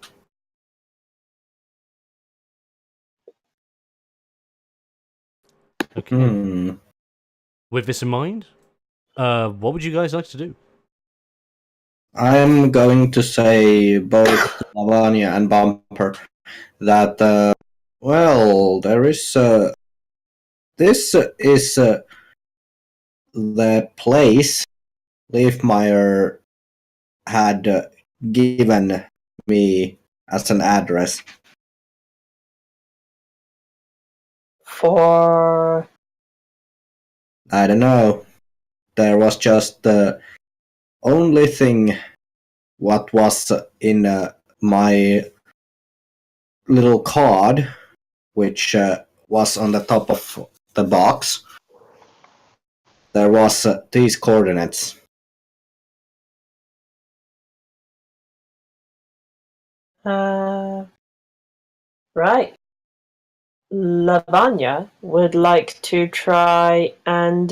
Okay. With this in mind, what would you guys like to do? I'm going to say both Lavanya and Bumper that, well, there is, this is the place Leafmeyer had given me as an address. For I don't know. There was just the only thing what was in my little card, which was on the top of the box. There was these coordinates. right. Lavanya would like to try and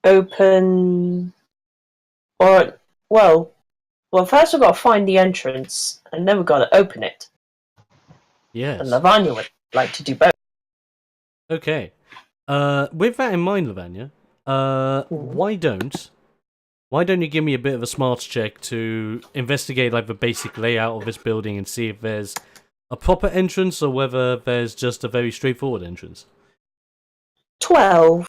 open, or well, first we've got to find the entrance, and then we've got to open it. Yes. And Lavanya would like to do both. Okay. With that in mind, Lavanya, why don't you give me a bit of a smarts check to investigate like the basic layout of this building and see if there's a proper entrance or whether there's just a very straightforward entrance. 12.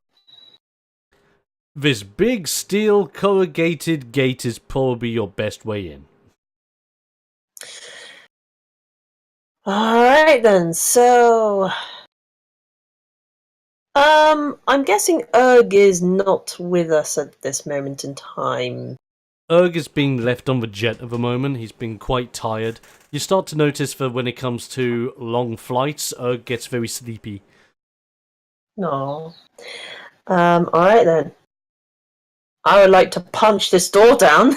This big steel corrugated gate is probably your best way in. Alright then, so I'm guessing Erg is not with us at this moment in time. Erg is being left on the jet at the moment. He's been quite tired. You start to notice that when it comes to long flights, Erg gets very sleepy. No. Alright then. I would like to punch this door down.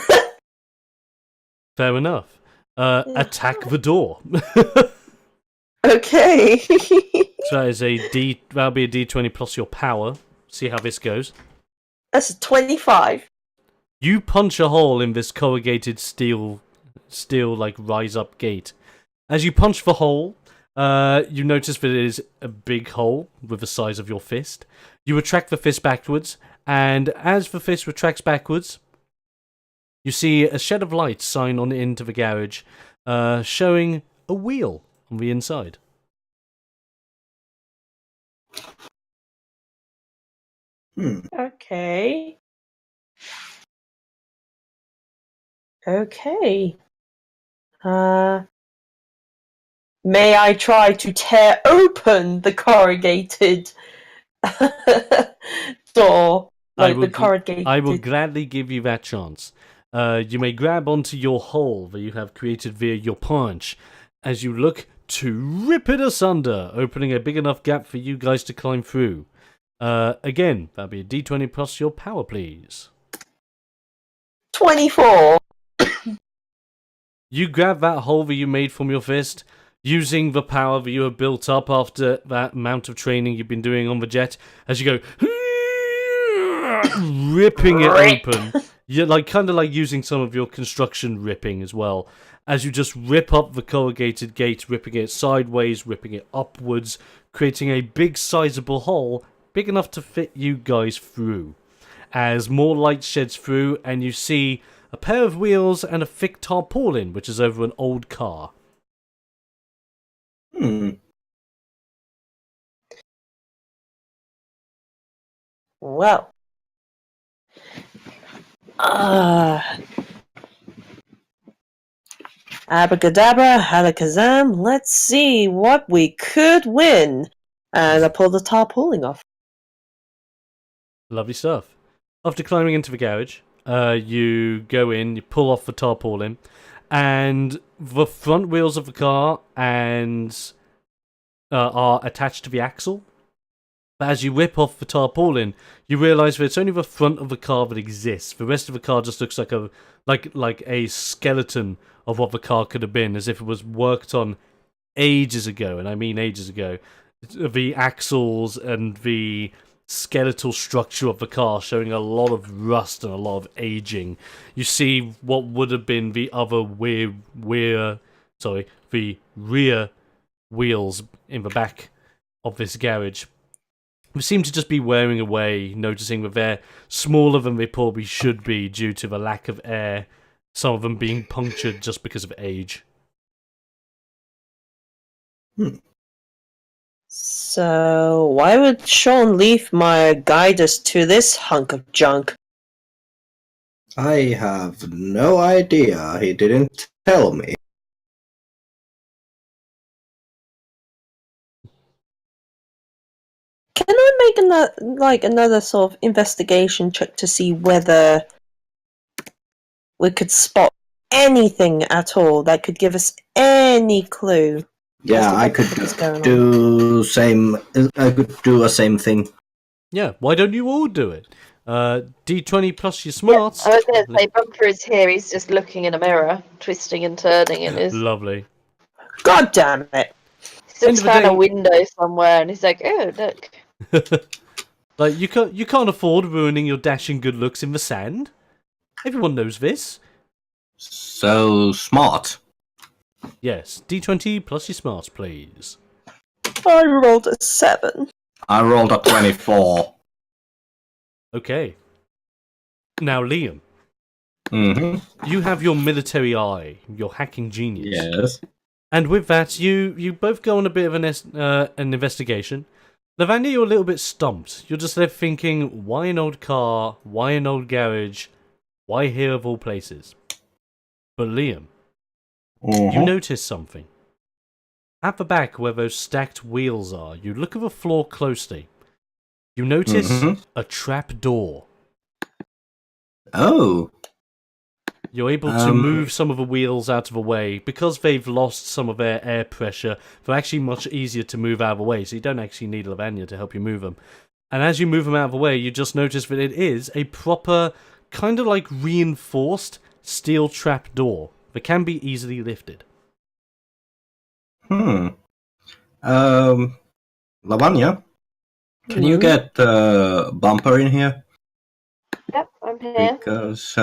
Fair enough. Attack the door. Okay. So that is that'll be a D20 plus your power. See how this goes. That's a 25. You punch a hole in this corrugated steel like rise up gate. As you punch the hole, you notice that it is a big hole with the size of your fist. You retract the fist backwards, and as the fist retracts backwards, you see a shed of light shine on into the garage, showing a wheel on the inside. Okay. Okay. May I try to tear open the corrugated door? Like the corrugated. I will gladly give you that chance. You may grab onto your hole that you have created via your punch as you look to rip it asunder, opening a big enough gap for you guys to climb through. Again, that'll be a D20 plus your power, please. 24. You grab that hole that you made from your fist, using the power that you have built up after that amount of training you've been doing on the jet, as you go, ripping it open. You're like kind of like using some of your construction ripping as well, as you just rip up the corrugated gate, ripping it sideways, ripping it upwards, creating a big sizable hole, big enough to fit you guys through. As more light sheds through, and you see a pair of wheels and a thick tarpaulin, which is over an old car. Well. Abracadabra, alakazam, let's see what we could win. And I pull the tarpaulin off. Lovely stuff. After climbing into the garage, you go in, you pull off the tarpaulin, and the front wheels of the car and are attached to the axle. But as you rip off the tarpaulin, you realise that it's only the front of the car that exists. The rest of the car just looks like a skeleton of what the car could have been, as if it was worked on ages ago, and I mean ages ago. The axles and the skeletal structure of the car showing a lot of rust and a lot of aging. You see what would have been the other the rear wheels in the back of this garage. We seem to just be wearing away, noticing that they're smaller than they probably should be due to the lack of air, some of them being punctured just because of age. So, why would Sean leave my guide us to this hunk of junk? I have no idea. He didn't tell me. Can I make another sort of investigation check to see whether we could spot anything at all that could give us any clue? Yeah, I could do a same thing. Yeah, why don't you all do it? D20 plus your smarts. I was going to say, Bumper is here. He's just looking in a mirror, twisting and turning in his. Lovely. God damn it! He's just found a window somewhere, and he's like, "Oh, look." Like you can't afford ruining your dashing good looks in the sand. Everyone knows this. So smart. Yes, D20 plus your smarts, please. I rolled a 7. I rolled a 24. Okay. Now, Liam. Mm-hmm. You have your military eye, your hacking genius. Yes. And with that, you both go on a bit of an investigation. Lavanya, you're a little bit stumped. You're just left thinking, why an old car? Why an old garage? Why here of all places? But Liam, you notice something. At the back, where those stacked wheels are, you look at the floor closely. You notice a trap door. Oh. You're able to move some of the wheels out of the way. Because they've lost some of their air pressure, they're actually much easier to move out of the way, so you don't actually need Lavanya to help you move them. And as you move them out of the way, you just notice that it is a proper, kind of like reinforced steel trap door that can be easily lifted. Lavanya, can you get Bumper in here? Yep, I'm here. Because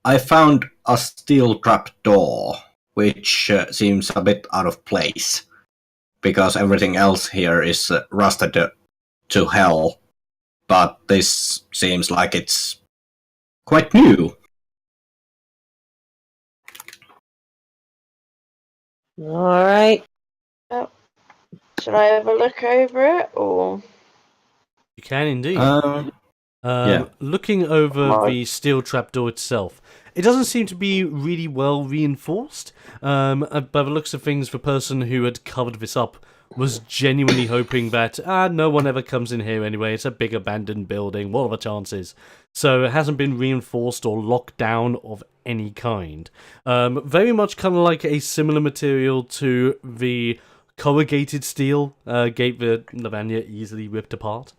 I found a steel trap door, which seems a bit out of place, because everything else here is rusted to hell. But this seems like it's quite new. Alright. Oh. Should I have a look over it, or...? You can indeed. Yeah. Looking over the steel trapdoor itself, it doesn't seem to be really well reinforced. By the looks of things, the person who had covered this up was genuinely hoping that no one ever comes in here anyway. It's a big abandoned building. What are the chances? So it hasn't been reinforced or locked down of any kind. Very much kind of like a similar material to the corrugated steel gate that Lavanya easily ripped apart.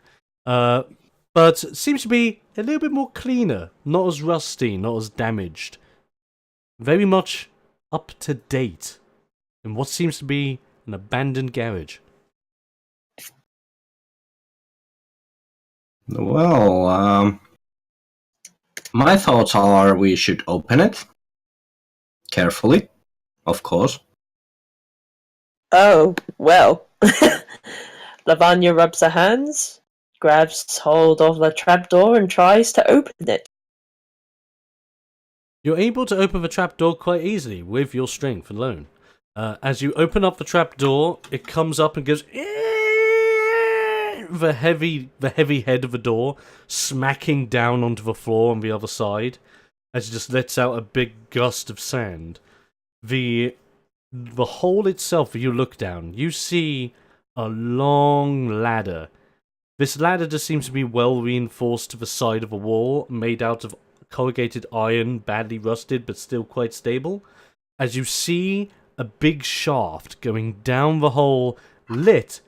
But seems to be a little bit more cleaner, not as rusty, not as damaged. Very much up to date in what seems to be an abandoned garage. Well, my thoughts are we should open it carefully, of course. Oh, well. Lavanya rubs her hands, grabs hold of the trapdoor, and tries to open it. You're able to open the trapdoor quite easily with your strength alone. As you open up the trapdoor, it comes up and goes... The heavy head of the door smacking down onto the floor on the other side as it just lets out a big gust of sand. The hole itself, you look down, you see a long ladder. This ladder just seems to be well reinforced to the side of a wall, made out of corrugated iron, badly rusted but still quite stable. As you see a big shaft going down the hole, lit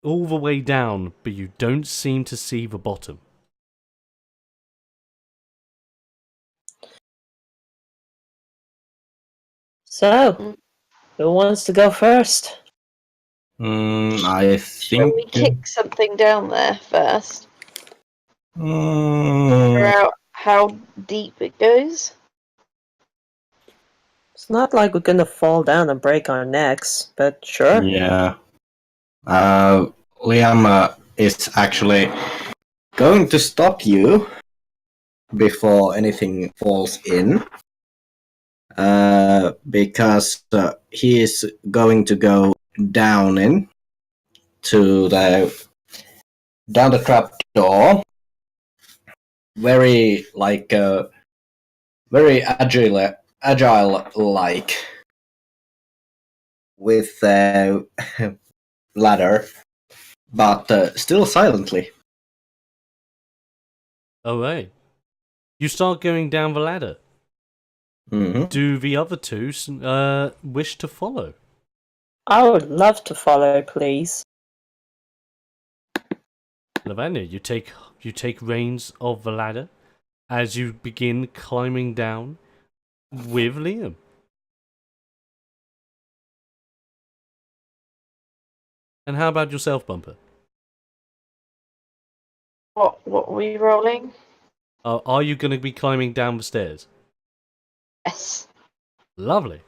all the way down, but you don't seem to see the bottom. So, who wants to go first? I Shall we think. kick something down there first? Mm, Figure out how deep it goes? It's not like we're gonna fall down and break our necks, but sure. yeah. Liam is actually going to stop you before anything falls in. Because he is going to go down down the trap door, very very agile like, with a ladder, but still silently. Alright. You start going down the ladder. Mm-hmm. Do the other two wish to follow? I would love to follow, please. Lavanya, you take reins of the ladder as you begin climbing down with Liam. And how about yourself, Bumper? What are we rolling? Are you going to be climbing down the stairs? Yes. Lovely.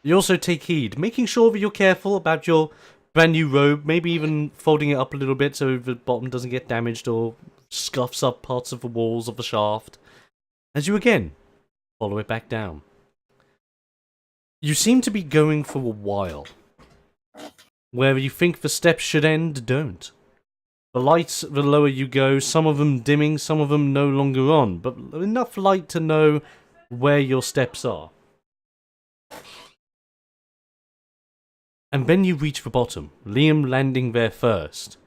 You also take heed, making sure that you're careful about your brand new robe, maybe even folding it up a little bit so the bottom doesn't get damaged or scuffs up parts of the walls of the shaft. As you again follow it back down. You seem to be going for a while. Where you think the steps should end, don't. The lights, the lower you go, some of them dimming, some of them no longer on, but enough light to know where your steps are. And then you reach the bottom, Liam landing there first,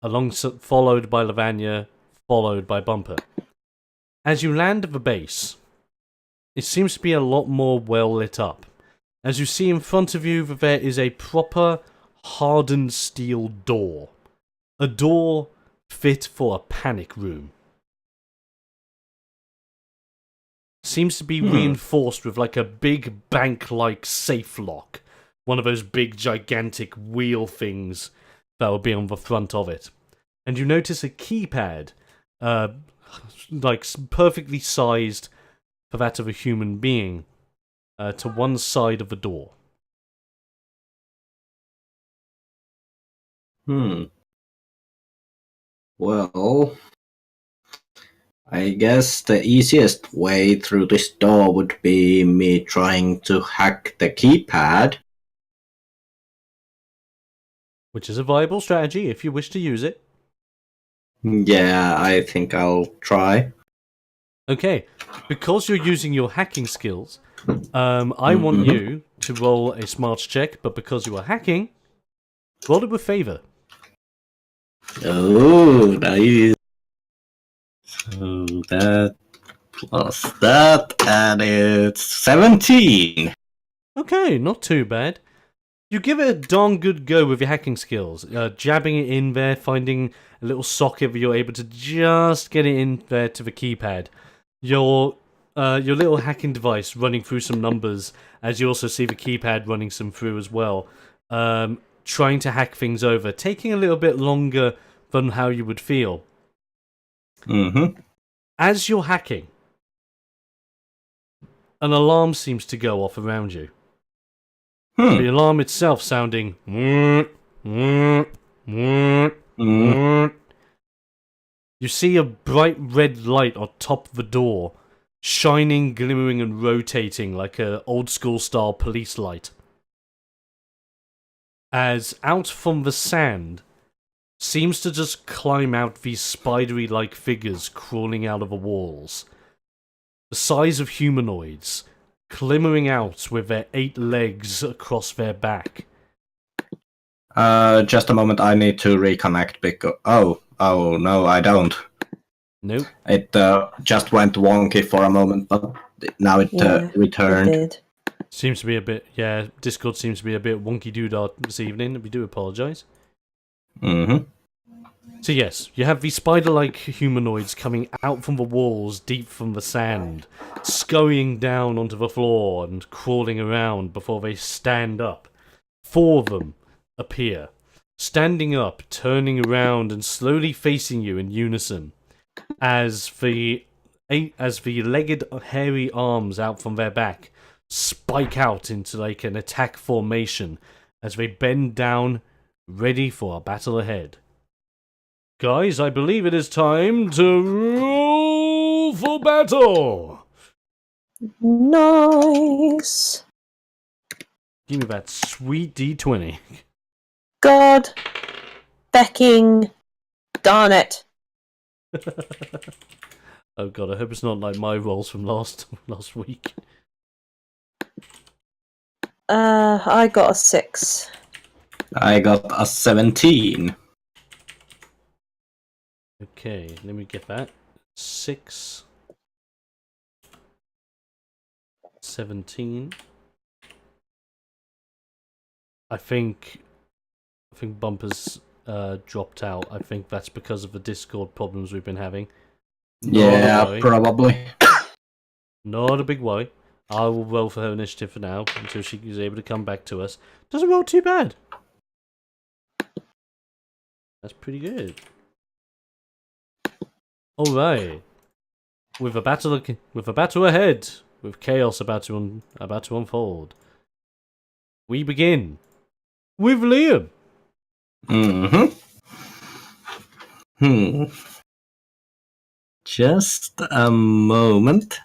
followed by Lavanya, followed by Bumper. As you land at the base, it seems to be a lot more well lit up. As you see in front of you, there is a proper hardened steel door. A door fit for a panic room. Seems to be reinforced with like a big bank-like safe lock. One of those big gigantic wheel things that will be on the front of it. And you notice a keypad, like perfectly sized for that of a human being, to one side of the door. Well, I guess the easiest way through this door would be me trying to hack the keypad. Which is a viable strategy if you wish to use it. Yeah, I think I'll try. Okay, because you're using your hacking skills, I want you to roll a smarts check, but because you are hacking, roll it with favor. Oh, nice. So that plus that, and it's 17. Okay, not too bad. You give it a darn good go with your hacking skills, jabbing it in there, finding a little socket where you're able to just get it in there to the keypad. Your your little hacking device running through some numbers, as you also see the keypad running some through as well. Trying to hack things over, taking a little bit longer than how you would feel. Mm-hmm. As you're hacking, an alarm seems to go off around you. The alarm itself sounding... You see a bright red light on top of the door, shining, glimmering and rotating like an old school style police light. As out from the sand seems to just climb out these spidery like figures crawling out of the walls. The size of humanoids, climbering out with their 8 legs across their back. Just a moment, I need to reconnect because... Oh, no, I don't. Nope. It just went wonky for a moment, but now it returned. It did. Seems to be a bit... Yeah, Discord seems to be a bit wonky-doodah this evening. We do apologise. Mm-hmm. So yes, you have these spider-like humanoids coming out from the walls, deep from the sand, scurrying down onto the floor and crawling around before they stand up. 4 of them appear, standing up, turning around and slowly facing you in unison, as the legged, hairy arms out from their back spike out into like an attack formation as they bend down, ready for a battle ahead. Guys, I believe it is time to roll for battle! Nice. Give me that sweet D20. God. Becking. Darn it. Oh god, I hope it's not like my rolls from last week. I got a 6. I got a 17. Okay, let me get that. 6. 17. I think Bumper's dropped out. I think that's because of the Discord problems we've been having. Yeah, probably. Not a big worry. I will roll for her initiative for now until she is able to come back to us. Doesn't roll too bad. That's pretty good. All right. With a battle ahead, with chaos about to unfold, we begin with Liam. Just a moment.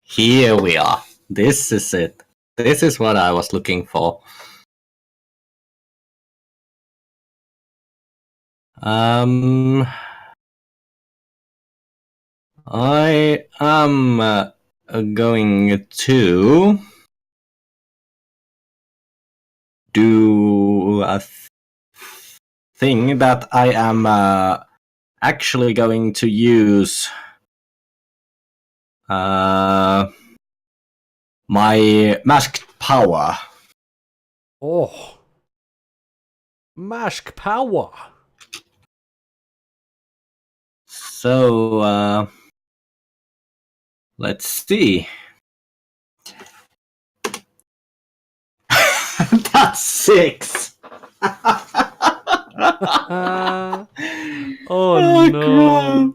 Here we are. This is it. This is what I was looking for. I am going to do a thing that I am actually going to use my masked power. Oh, mask power. So let's see. That's 6. Oh no. Crap.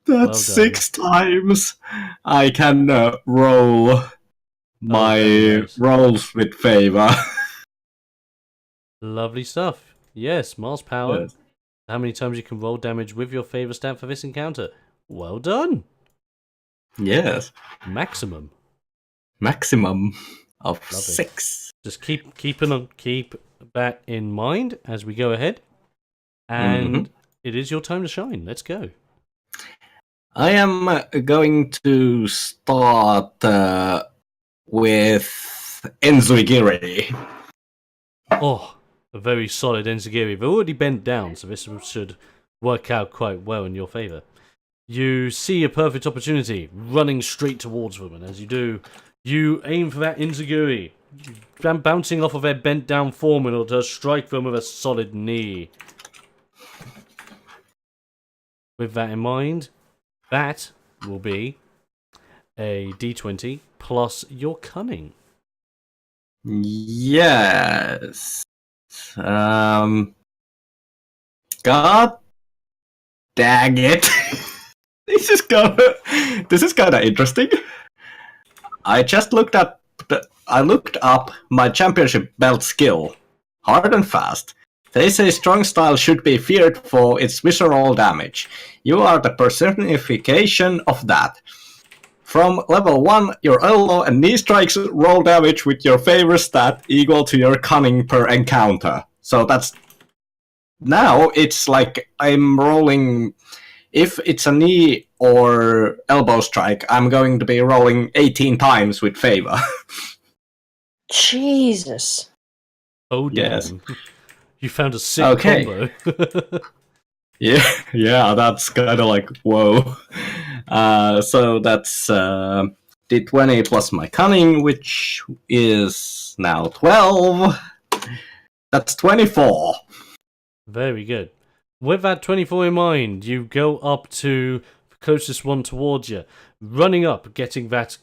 That's Well 6 times I can roll my very nice. rolls with favor. Lovely stuff. Yes, Mars power. Yes. How many times you can roll damage with your favor stat for this encounter? Well done. Yes. Maximum. Maximum of Lovely. 6. Just keep that in mind as we go ahead. And it is your time to shine. Let's go. I am going to start with Enzuigiri. Oh, a very solid Enzigiri. They're already bent down, so this should work out quite well in your favour. You see a perfect opportunity, running straight towards them, and as you do, you aim for that Enzigiri, bouncing off of their bent down form in order to strike them with a solid knee. With that in mind, that will be a d20 plus your cunning. Yes. God dang it. This is kind of interesting. I just looked up my championship belt skill. Hard and fast. They say strong style should be feared for its visceral damage. You are the personification of that. From level 1, your elbow and knee strikes roll damage with your favorite stat equal to your cunning per encounter. So that's... Now it's like I'm rolling... If it's a knee or elbow strike, I'm going to be rolling 18 times with favor. Jesus. Oh, Yes. damn. You found a sick combo. Yeah, that's kind of like, whoa. So that's d20 plus my cunning, which is now 12. That's 24. Very good. With that 24 in mind, you go up to the closest one towards you, running up, getting that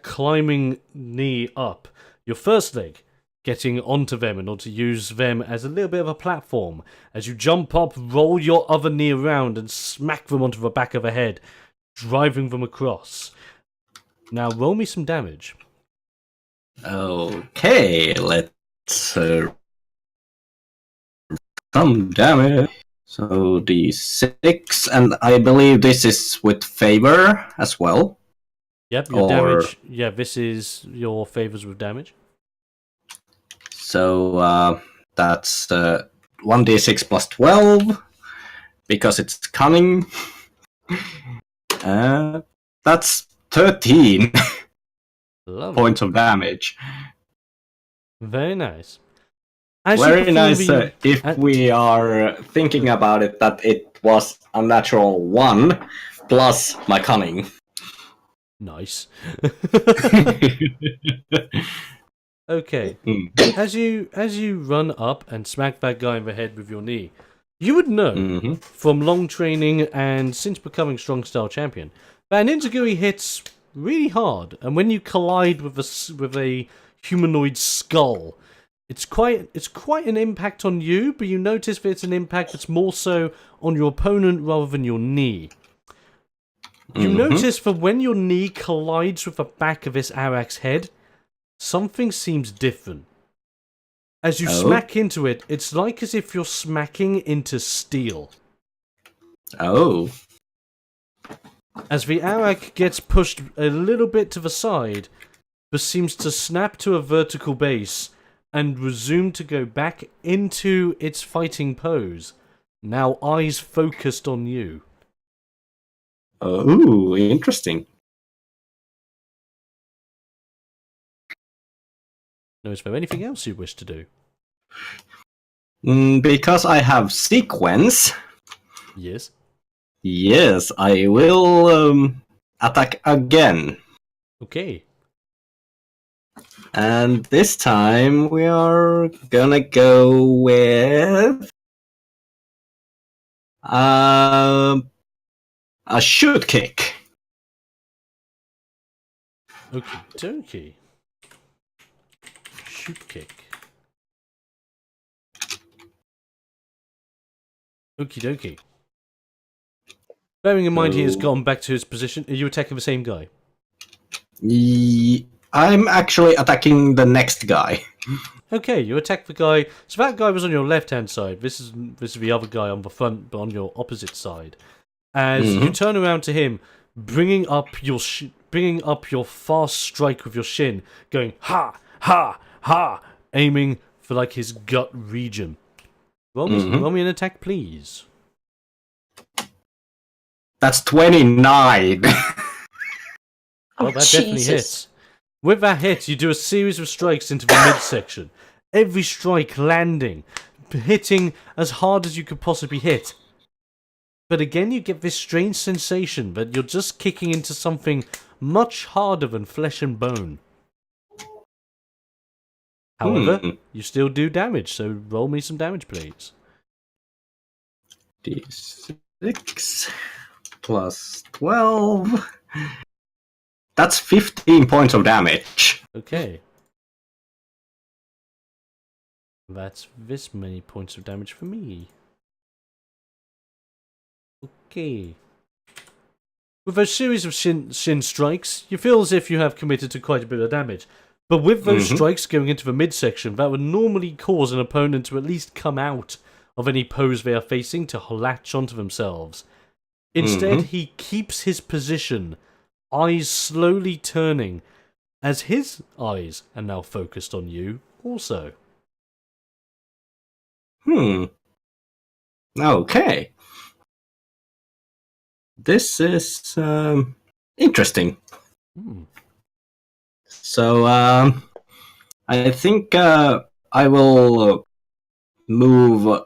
climbing knee up. Your first leg, getting onto them in order to use them as a little bit of a platform. As you jump up, roll your other knee around and smack them onto the back of the head, driving them across. Now roll me some damage. Okay, let's some damage. So d6, and I believe this is with favor as well. Yep, your damage. Yeah, this is your favors with damage. So that's 1d6 plus 12, because it's cunning. That's 13 Lovely. points of damage. Very nice. Very nice if we are thinking about it, that it was a natural 1 plus my cunning. Nice. Okay. As you run up and smack that guy in the head with your knee, you would know from long training and since becoming Strong Style champion that an enziguri hits really hard, and when you collide with a humanoid skull, it's quite an impact on you, but you notice that it's an impact that's more so on your opponent rather than your knee. You notice that when your knee collides with the back of this Arak's head, something seems different. As you smack into it, it's like as if you're smacking into steel. Oh. As the Arak gets pushed a little bit to the side, but seems to snap to a vertical base and resume to go back into its fighting pose, now eyes focused on you. Oh, interesting. Now, is there anything else you wish to do? Because I have sequence. Yes. Yes, I will attack again. Okay. And this time we are gonna go with a shoot kick. Okie dokie. Shoot kick. Okie dokie. Bearing in mind he has gone back to his position, are you attacking the same guy? I'm actually attacking the next guy. Okay, you attack the guy. So that guy was on your left-hand side. This is the other guy on the front, but on your opposite side. As you turn around to him, bringing up your fast strike with your shin, going ha ha ha, aiming for like his gut region. Roll me an attack, please. That's 29. Oh, that definitely hits. With that hit, you do a series of strikes into the midsection. Every strike landing, hitting as hard as you could possibly hit. But again, you get this strange sensation that you're just kicking into something much harder than flesh and bone. However, you still do damage, so roll me some damage, please. D6 plus 12. That's 15 points of damage. Okay. That's this many points of damage for me. Okay. With those series of shin strikes, you feel as if you have committed to quite a bit of damage. But with those strikes going into the midsection, that would normally cause an opponent to at least come out of any pose they are facing to latch onto themselves. Instead, he keeps his position, eyes slowly turning, as his eyes are now focused on you also. Okay. This is interesting. So I think I will move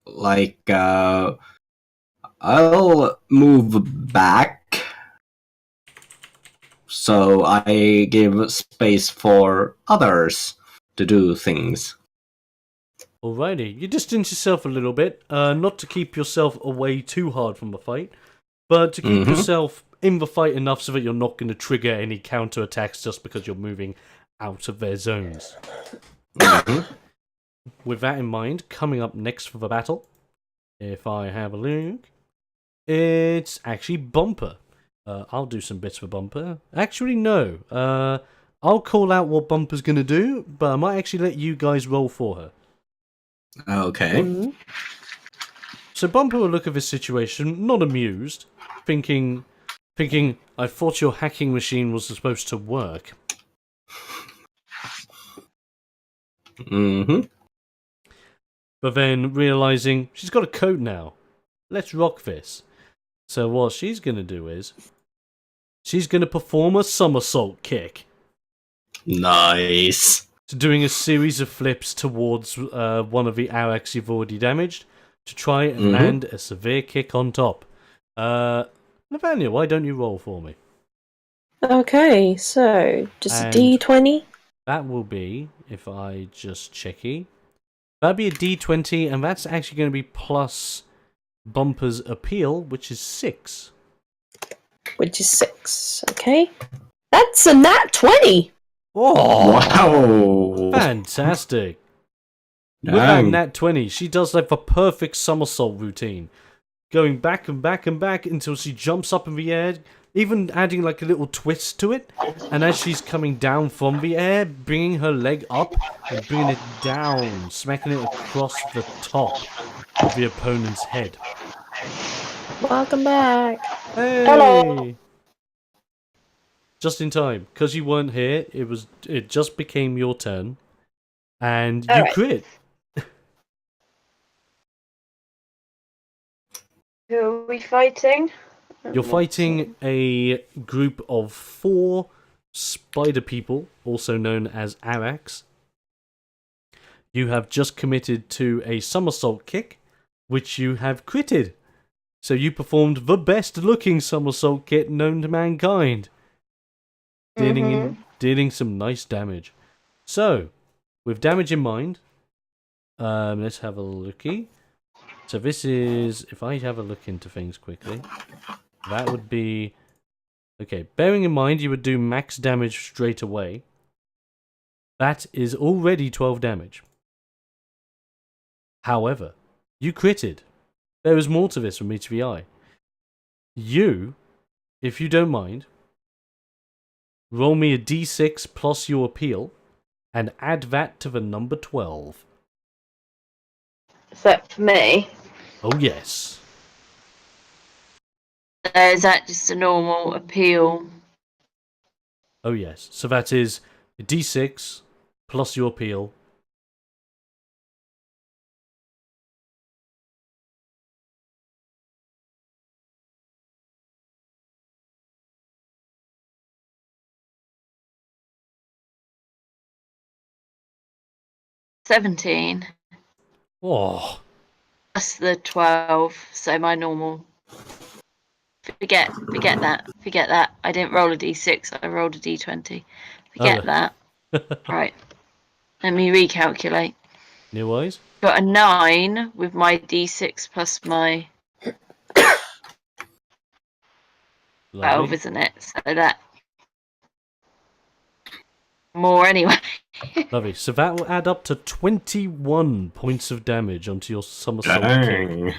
like I'll move back so I give space for others to do things. Alrighty, you distance yourself a little bit, not to keep yourself away too hard from the fight, but to keep yourself in the fight enough so that you're not going to trigger any counter attacks just because you're moving out of their zones. With that in mind, coming up next for the battle, if I have a look, it's actually Bumper. I'll do some bits for Bumper. Actually, no. I'll call out what Bumper's going to do, but I might actually let you guys roll for her. Okay. So Bumper will look at this situation, not amused, thinking, I thought your hacking machine was supposed to work. But then realizing she's got a coat now. Let's rock this. So what she's going to do is, she's going to perform a somersault kick. Nice. So doing a series of flips towards one of the Arax you've already damaged to try and land a severe kick on top. Nathaniel, why don't you roll for me? Okay, so just And a D20. that will be, if I just checky, that'd be a D20, and that's actually going to be plus Bumper's appeal, which is 6. Which is 6. Okay. That's a nat 20! Oh, Wow. fantastic. With that nat 20, she does like the perfect somersault routine. Going back and back and back until she jumps up in the air, even adding like a little twist to it. And as she's coming down from the air, bringing her leg up and bringing it down, smacking it across the top of the opponent's head. Welcome back. Hey! Hello. Just in time, because you weren't here. It just became your turn, and you Alright. crit. Who are we fighting? You're fighting a group of 4 spider people, also known as Arax. You have just committed to a somersault kick, which you have critted. So you performed the best looking somersault kick known to mankind. Dealing some nice damage. So, with damage in mind, let's have a looky. So this is, if I have a look into things quickly, that would be, okay, bearing in mind you would do max damage straight away. That is already 12 damage. However, you critted. There is more to this from me to the eye. You, if you don't mind, roll me a d6 plus your appeal, and add that to the number 12. Is that for me? Oh yes. Is that just a normal appeal? Oh yes. So that is a d6 plus your appeal. $17. Oh. Plus the 12, so my normal. Forget that. I didn't roll a d6, I rolled a d20. Forget that. Right. Let me recalculate. New wise? Got a 9 with my d6 plus my 12, Lovely. isn't it? So that more anyway. Lovely. So that will add up to 21 points of damage onto your somersault kick. Dang.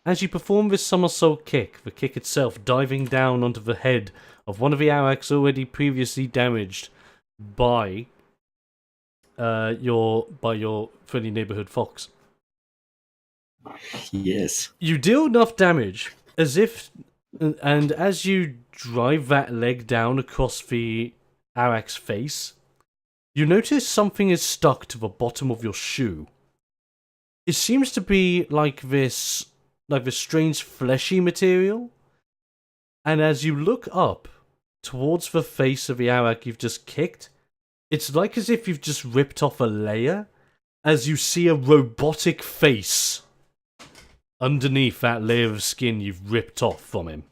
As you perform this somersault kick, the kick itself diving down onto the head of one of the Araks already previously damaged by your friendly neighborhood fox. Yes. You deal enough damage and as you drive that leg down across the Arak's face, you notice something is stuck to the bottom of your shoe. It seems to be like this strange fleshy material. And as you look up towards the face of the Arak you've just kicked, it's like as if you've just ripped off a layer, as you see a robotic face underneath that layer of skin you've ripped off from him.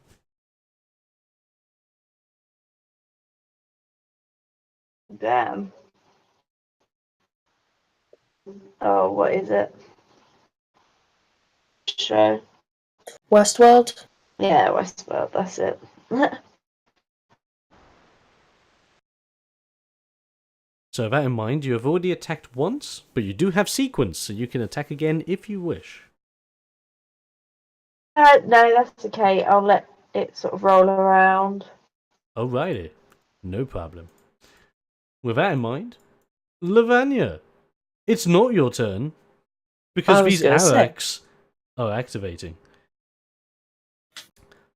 Damn. Oh, what is it? Show. Westworld? Yeah, Westworld, that's it. So that in mind, you have already attacked once, but you do have sequence, so you can attack again if you wish. No, that's okay. I'll let it sort of roll around. Alrighty, no problem. With that in mind, Lavanya, it's not your turn, because these Araks are activating.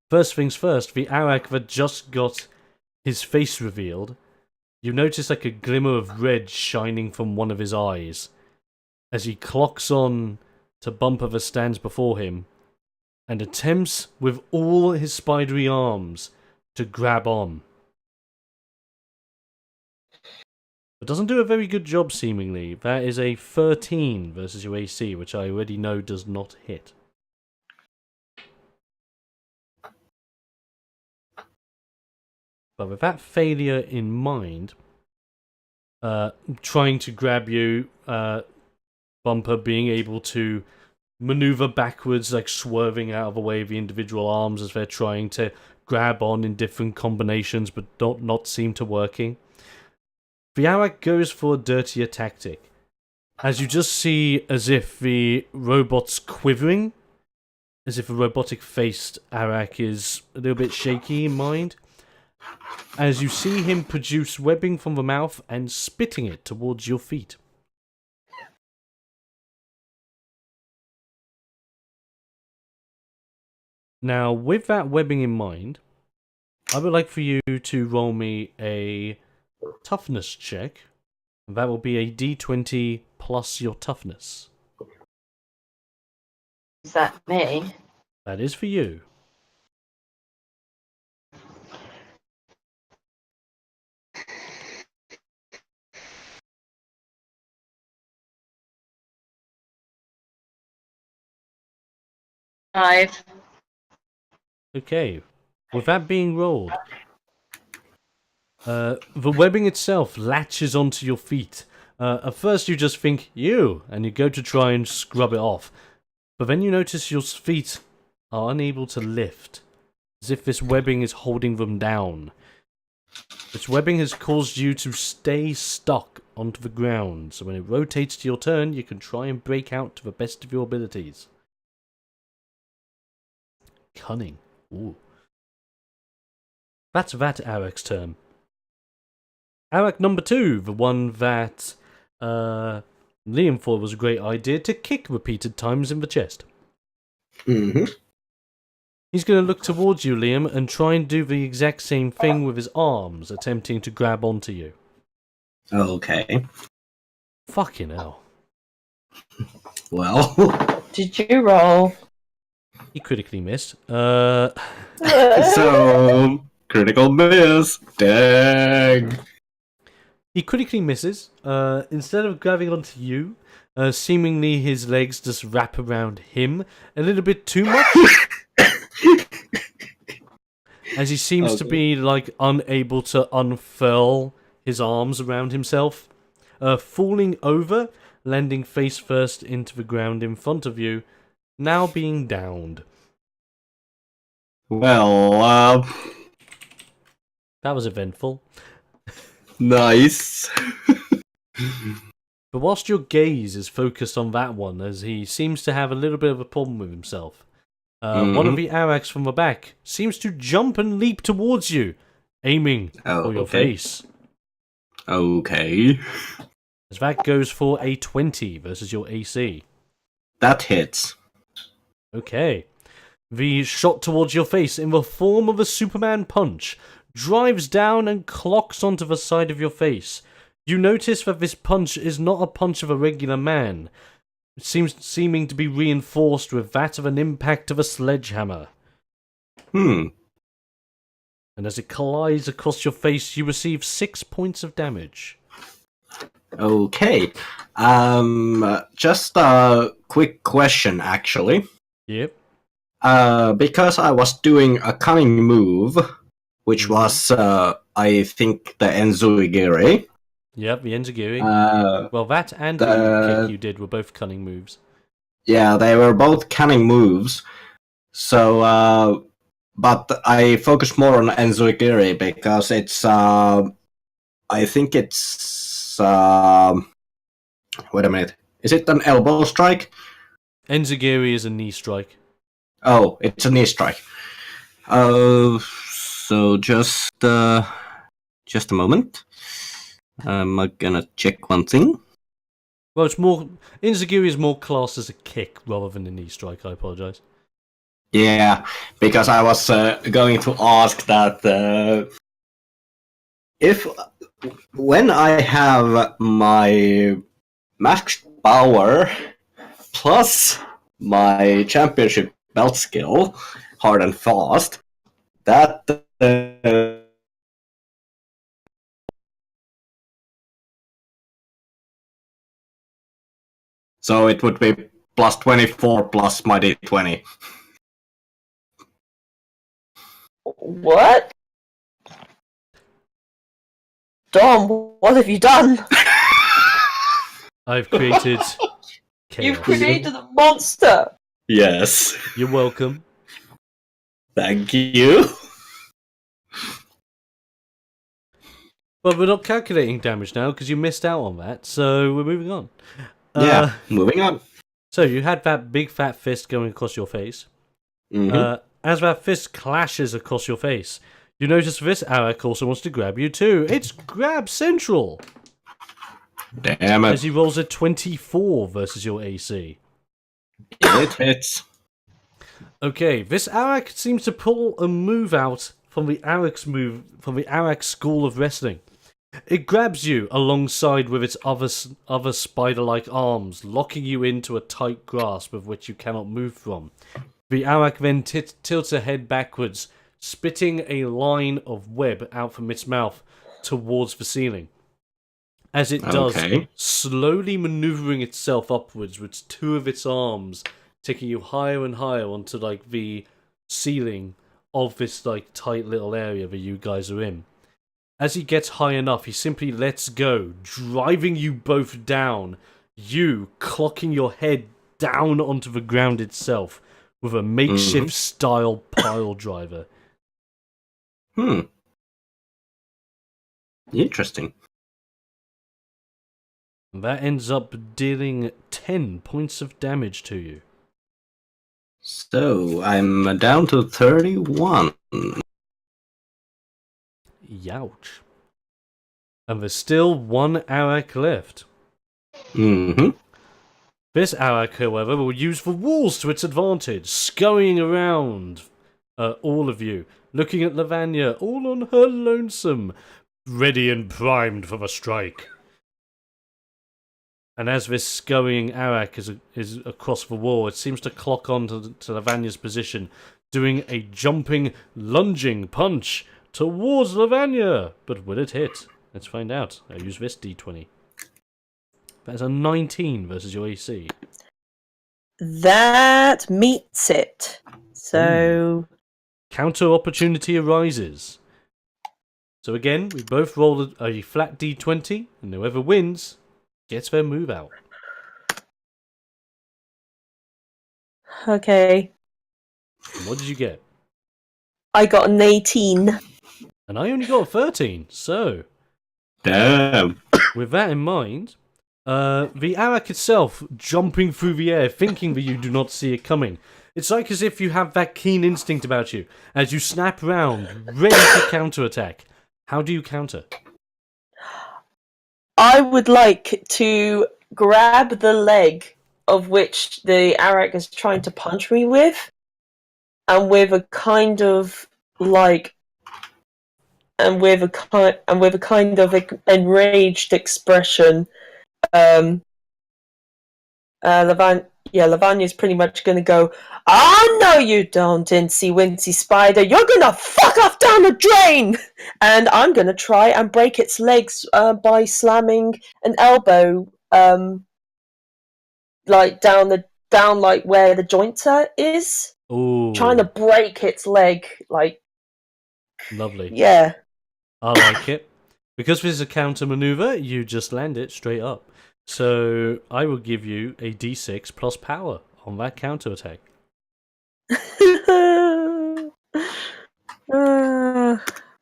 First things first, the Arak that just got his face revealed, you notice like a glimmer of red shining from one of his eyes as he clocks on to Bumper that stands before him and attempts with all his spidery arms to grab on. But doesn't do a very good job seemingly. That is a 13 versus your AC, which I already know does not hit. But with that failure in mind, trying to grab you, Bumper being able to maneuver backwards, like swerving out of the way of the individual arms as they're trying to grab on in different combinations but not seem to working. The Arak goes for a dirtier tactic. As you just see as if the robot's quivering, as if a robotic-faced Arak is a little bit shaky in mind, as you see him produce webbing from the mouth and spitting it towards your feet. Now, with that webbing in mind, I would like for you to roll me a toughness check. That will be a d20 plus your toughness. Is that me? That is for you. Five. Okay, with that being rolled, the webbing itself latches onto your feet. At first you just think, you, and you go to try and scrub it off. But then you notice your feet are unable to lift, as if this webbing is holding them down. This webbing has caused you to stay stuck onto the ground, so when it rotates to your turn, you can try and break out to the best of your abilities. Cunning. Ooh. That's that Arak's turn. Arak number 2, the one that Liam thought was a great idea to kick repeated times in the chest. Mm-hmm. He's going to look towards you, Liam, and try and do the exact same thing with his arms, attempting to grab onto you. Okay. Fucking hell. Well. Did you roll? He critically missed. So, critical miss. Dang. He critically misses. Instead of grabbing onto you, seemingly his legs just wrap around him a little bit too much. As he seems to be, like, unable to unfurl his arms around himself. Falling over, landing face first into the ground in front of you, now being downed. Well, That was eventful. Nice. But whilst your gaze is focused on that one, as he seems to have a little bit of a problem with himself, one of the Araks from the back seems to jump and leap towards you, aiming for your face. Okay. As that goes for a 20 versus your AC. That hits. Okay. The shot towards your face in the form of a Superman punch drives down and clocks onto the side of your face. You notice that this punch is not a punch of a regular man. It seeming to be reinforced with that of an impact of a sledgehammer. Hmm. And as it collides across your face, you receive 6 points of damage. Okay. Just a quick question, actually. Yep. Because I was doing a cunning move, which was, I think, the Enzuigiri. Yep, the Enzigiri. Well, that and the- the kick you did were both cunning moves. Yeah, they were both cunning moves. So, but I focused more on Enzuigiri because it's, I think it's, wait a minute. Is it an elbow strike? Enzigiri is a knee strike. Oh, it's a knee strike. So just a moment. I'm gonna check one thing. Well, it's more... Enzigiri is more classed as a kick rather than a knee strike, I apologise. Yeah, because I was going to ask that if when I have my max power plus my championship belt skill, hard and fast, that so it would be plus 24 plus my d20. What? Dom, what have you done? I've created chaos. You've created a monster! Yes. You're welcome. Thank you. But we're not calculating damage now because you missed out on that, so we're moving on. Yeah, moving on. So you had that big fat fist going across your face. As that fist clashes across your face, you notice this Arak also wants to grab you too. It's grab central! Damn it. As he rolls a 24 versus your AC. It hits. Okay, this Arak seems to pull a move out from the Arak school of wrestling. It grabs you alongside with its other spider-like arms, locking you into a tight grasp of which you cannot move from. The Arak then tilts her head backwards, spitting a line of web out from its mouth towards the ceiling. As it does, slowly maneuvering itself upwards with two of its arms, taking you higher and higher onto like the ceiling of this like tight little area that you guys are in. As he gets high enough, he simply lets go, driving you both down, you clocking your head down onto the ground itself with a makeshift style pile driver. Interesting. And that ends up dealing 10 points of damage to you. So, I'm down to 31. Youch. And there's still one Arak left. This Arak, however, will use the walls to its advantage, scurrying around all of you, looking at Lavanya, all on her lonesome, ready and primed for the strike. And as this scurrying Arak is across the wall, it seems to clock on to Lavanya's position, doing a jumping, lunging punch towards Lavanya. But will it hit? Let's find out. I'll use this d20. That's a 19 versus your AC. That meets it. So... Counter opportunity arises. So again, we both roll a flat d20, and whoever wins gets their move out. Okay. And what did you get? I got an 18. An And I only got a 13, so... Damn. With that in mind, the Arak itself jumping through the air, thinking that you do not see it coming. It's like as if you have that keen instinct about you, as you snap round, ready to counterattack. How do you counter? I would like to grab the leg of which the Arak is trying to punch me with, and with a kind of like, and with a kind of enraged expression, Lavagna's pretty much going to go, "Oh no, you don't, Incy Wincy Spider! You're going to fuck off down the drain!" And I'm going to try and break its legs by slamming an elbow, like down like where the jointer is, Ooh, trying to break its leg. Like, lovely. yeah. I like it. Because this is a counter maneuver, you just land it straight up. So I will give you a d6 plus power on that counter attack.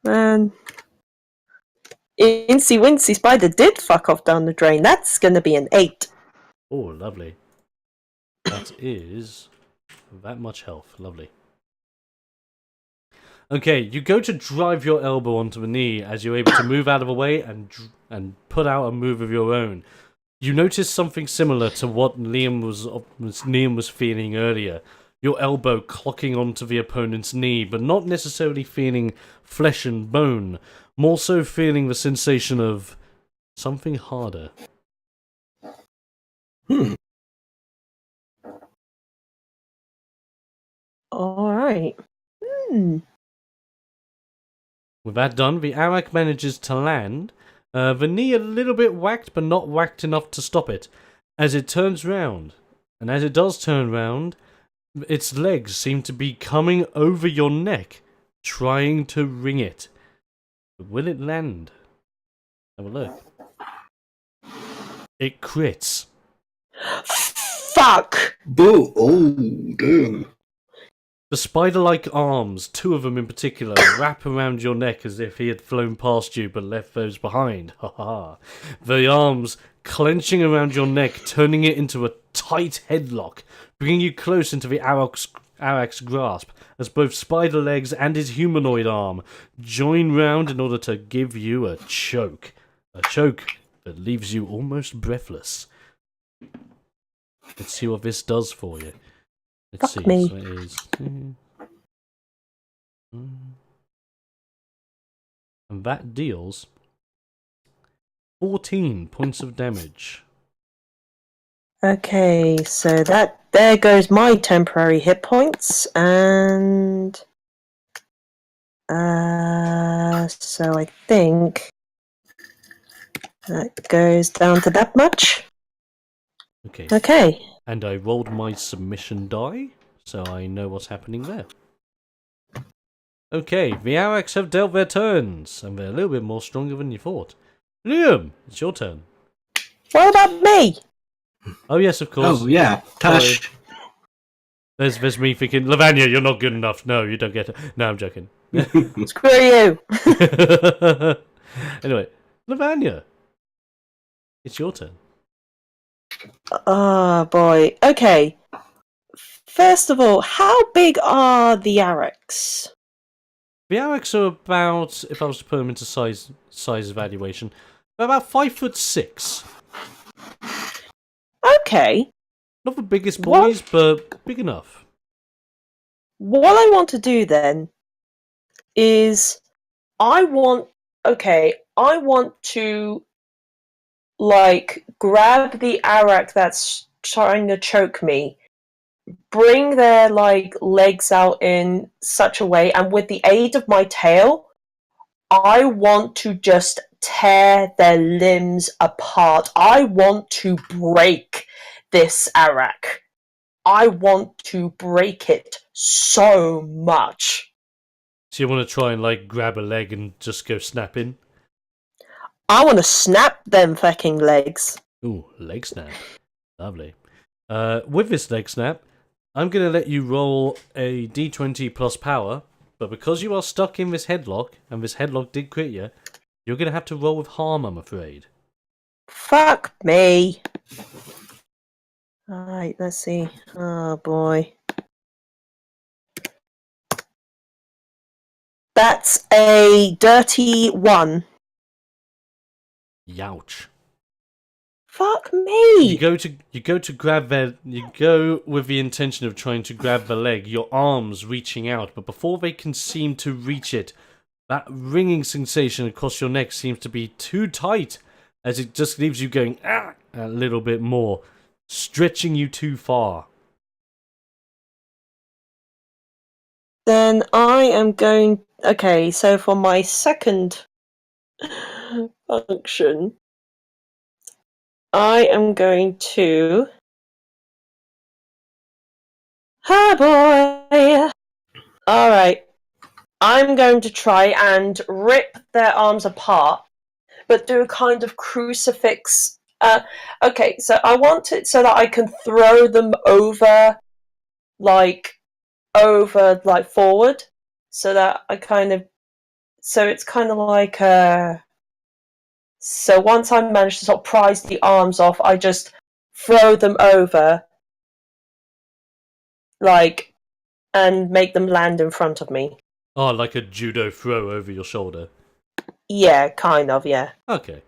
Man. Incy Wincy Spider did fuck off down the drain. That's gonna be an 8. Oh, lovely. That is that much health. Lovely. Okay, you go to drive your elbow onto the knee as you're able to move out of the way and put out a move of your own. You notice something similar to what Liam was feeling earlier. Your elbow clocking onto the opponent's knee, but not necessarily feeling flesh and bone. More so feeling the sensation of something harder. Alright. With that done, the Arak manages to land. The knee a little bit whacked, but not whacked enough to stop it. As it turns round, and as it does turn round, its legs seem to be coming over your neck, trying to wring it. But will it land? Have a look. It crits. Fuck! Boo! Oh, damn. The spider-like arms, 2 of them in particular, wrap around your neck as if he had flown past you but left those behind. Ha ha. The arms clenching around your neck, turning it into a tight headlock, bringing you close into the Arak's grasp as both spider legs and his humanoid arm join round in order to give you a choke. A choke that leaves you almost breathless. Let's see what this does for you. Let's Fuck see. me. So it is. And that deals 14 points of damage. Okay, so there goes my temporary hit points, and so I think that goes down to that much. Okay. Okay. And I rolled my submission die, so I know what's happening there. Okay, the Araks have dealt their turns, and they're a little bit more stronger than you thought. Liam, it's your turn. What about me? Oh yes, of course. Oh, yeah. Tash. There's me thinking, Lavagna, you're not good enough. No, you don't get it. No, I'm joking. Screw you. Anyway, Lavagna, it's your turn. Oh boy. Okay. First of all, how big are the Araks? The Araks are about, if I was to put them into size evaluation, they're about 5'6". Okay. Not the biggest boys, but big enough. What I want to do then is I want to like grab the Arak that's trying to choke me, bring their like legs out in such a way, and with the aid of my tail, I want to just tear their limbs apart. I want to break this Arak. I want to break it so much. So you want to try and like grab a leg and just go snapping? I want to snap them fucking legs. Ooh, leg snap. Lovely. With this leg snap, I'm going to let you roll a d20 plus power but because you are stuck in this headlock, and this headlock did crit you, you're going to have to roll with harm, I'm afraid. Fuck me. Alright, let's see. Oh boy. That's a dirty 1. Youch. Fuck me. You go to grab their. You go with the intention of trying to grab the leg, your arms reaching out, but before they can seem to reach it, that ringing sensation across your neck seems to be too tight, as it just leaves you going a little bit more, stretching you too far. Then I am going. Okay, so for my second function, I am going to. Ah, boy! Alright. I'm going to try and rip their arms apart, but do a kind of crucifix. Okay, so I want it so that I can throw them over, like forward, so that I kind of. So it's kind of like So once I manage to sort of prise the arms off, I just throw them over, like, and make them land in front of me. Oh, like a judo throw over your shoulder. Yeah, kind of, yeah. Okay.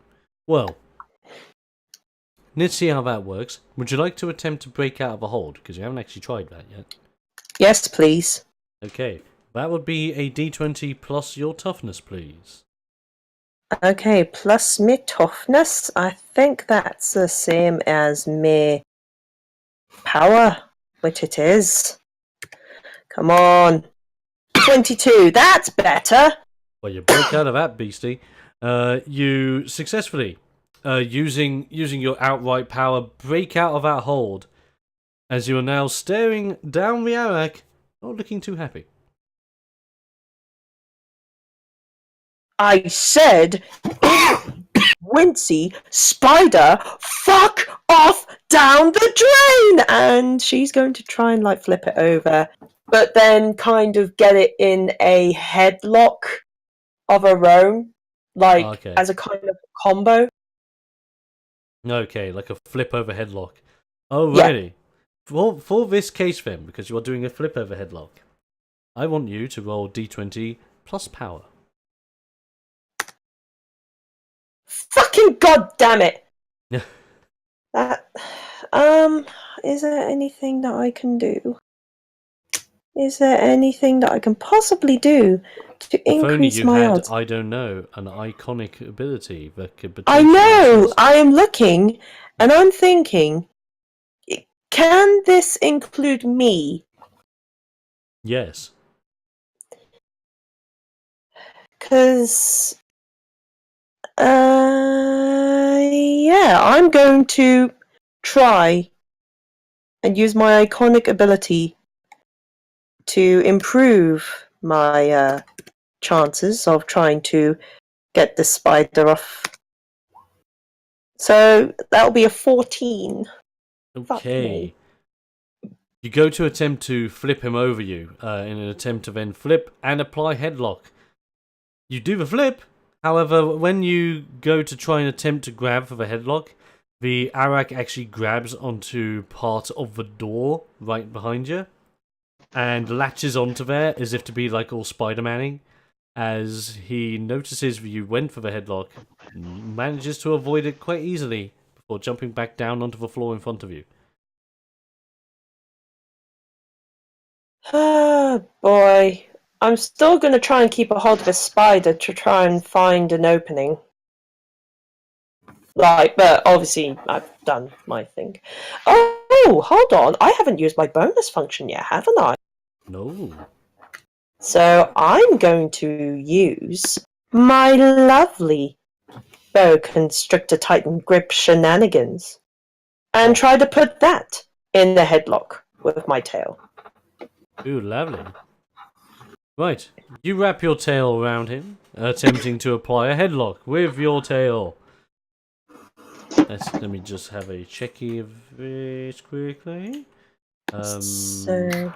Well, let's see how that works. Would you like to attempt to break out of a hold? Because you haven't actually tried that yet. Yes, please. Okay. That would be a d20 plus your toughness, please. Okay, plus me toughness. I think that's the same as me power, which it is. Come on. 22, that's better. Well, you break out of that beastie. You successfully, using your outright power, break out of that hold, as you are now staring down the Arak, not looking too happy. I said, Wincy, spider, fuck off down the drain! And she's going to try and, like, flip it over, but then kind of get it in a headlock of her own, like, Okay. as a kind of combo. Okay, like a flip over headlock. Alrighty. Yeah. For this case then, because you are doing a flip over headlock, I want you to roll d20 plus power. Fucking goddamn it! That, is there anything that I can do? Is there anything that I can possibly do to If only increase you my had, odds? I don't know, an iconic ability that could I potentially know! assist. I am looking, and I'm thinking, can this include me? Yes. Because, yeah, I'm going to try and use my iconic ability to improve my chances of trying to get the spider off. So that'll be a 14. Fuck Okay. me. You go to attempt to flip him over you, in an attempt to then flip and apply headlock. You do the flip, however, when you go to try and attempt to grab for the headlock, the Arak actually grabs onto part of the door right behind you and latches onto there as if to be like all Spider-Man-ing. As he notices you went for the headlock, manages to avoid it quite easily before jumping back down onto the floor in front of you. Oh boy. I'm still going to try and keep a hold of a spider to try and find an opening. Like, but obviously I've done my thing. Oh, hold on. I haven't used my bonus function yet, haven't I? No. So I'm going to use my lovely boa constrictor titan grip shenanigans and try to put that in the headlock with my tail. Ooh, lovely. Right, you wrap your tail around him, attempting to apply a headlock with your tail. Let me just have a checky of this quickly. So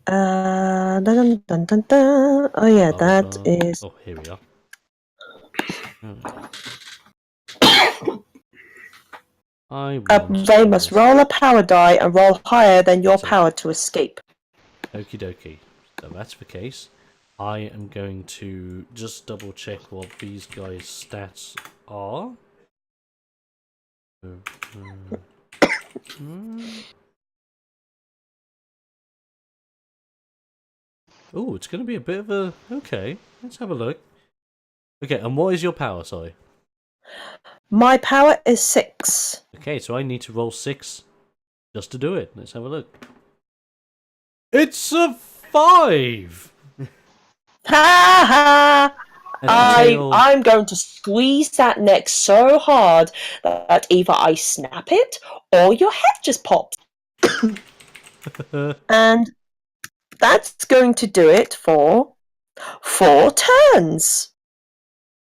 Dun, dun, dun, dun. Oh yeah, that is. Oh, here we are. I want They must roll a power die and roll higher than your That's it. power to escape. Okie dokie. So that's the case. I am going to just double check what these guys' stats are. Oh, it's going to be a bit of a... Okay, let's have a look. Okay, and what is your power, sorry? My power is 6. Okay, so I need to roll 6 just to do it. Let's have a look. It's a 5! Ha ha! Until... I'm going to squeeze that neck so hard that either I snap it or your head just pops. And that's going to do it for 4 turns.